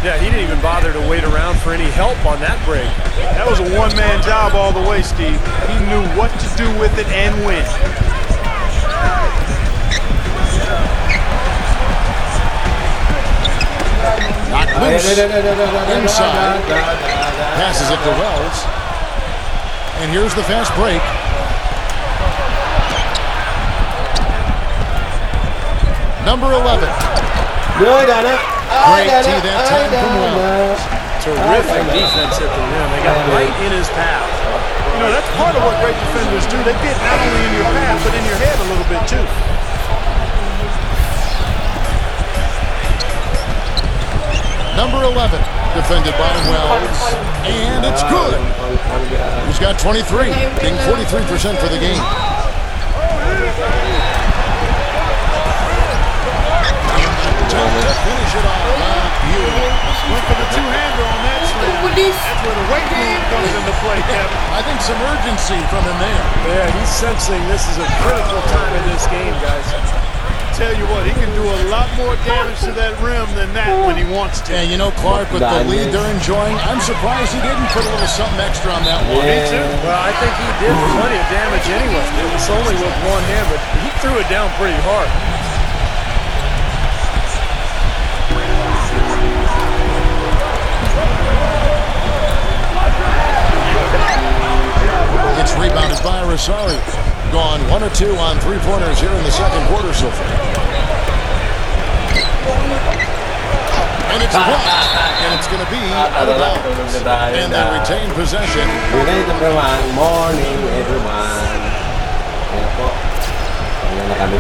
Speaker 7: Yeah, he didn't even bother to wait around for any help on that break.
Speaker 5: That was a one-man job all the way, Steve. He knew what to do with it and when.
Speaker 4: Knocked loose. Inside. Passes it to Wells. And here's the fast break. Number 11.
Speaker 1: Good, Ana.
Speaker 4: Great tee that time from Wells.
Speaker 7: Terrific defense at the rim. They got right in his path.
Speaker 5: You know, that's part of what great defenders do. They get not only in your path, but in your head a little bit, too.
Speaker 4: Number 11, defended by Wells. And it's good. He's got 23, being 43% for the game. To finish it off.
Speaker 5: Went for the two-hander on that slam. That's where the weight room comes into play, Kevin.
Speaker 4: I think some urgency from him there.
Speaker 7: Yeah, he's sensing this is a critical time in this game, guys.
Speaker 5: Tell you what, he can do a lot more damage to that rim than that when he wants to.
Speaker 4: And you know, Clark, with the lead they're enjoying, I'm surprised he didn't put a little something extra on that one.
Speaker 5: Me too.
Speaker 7: Well, I think he did plenty of damage anyway. It was only with one hand, but he threw it down pretty hard.
Speaker 4: It's rebounded by Rosario. Gone 1 of 2 on three-pointers here in the second quarter so far. And it's blocked. And it's going to be out of bounds. And they retain possession.
Speaker 1: Good night, everyone. Morning, everyone. Ayan po. Ayan na kami.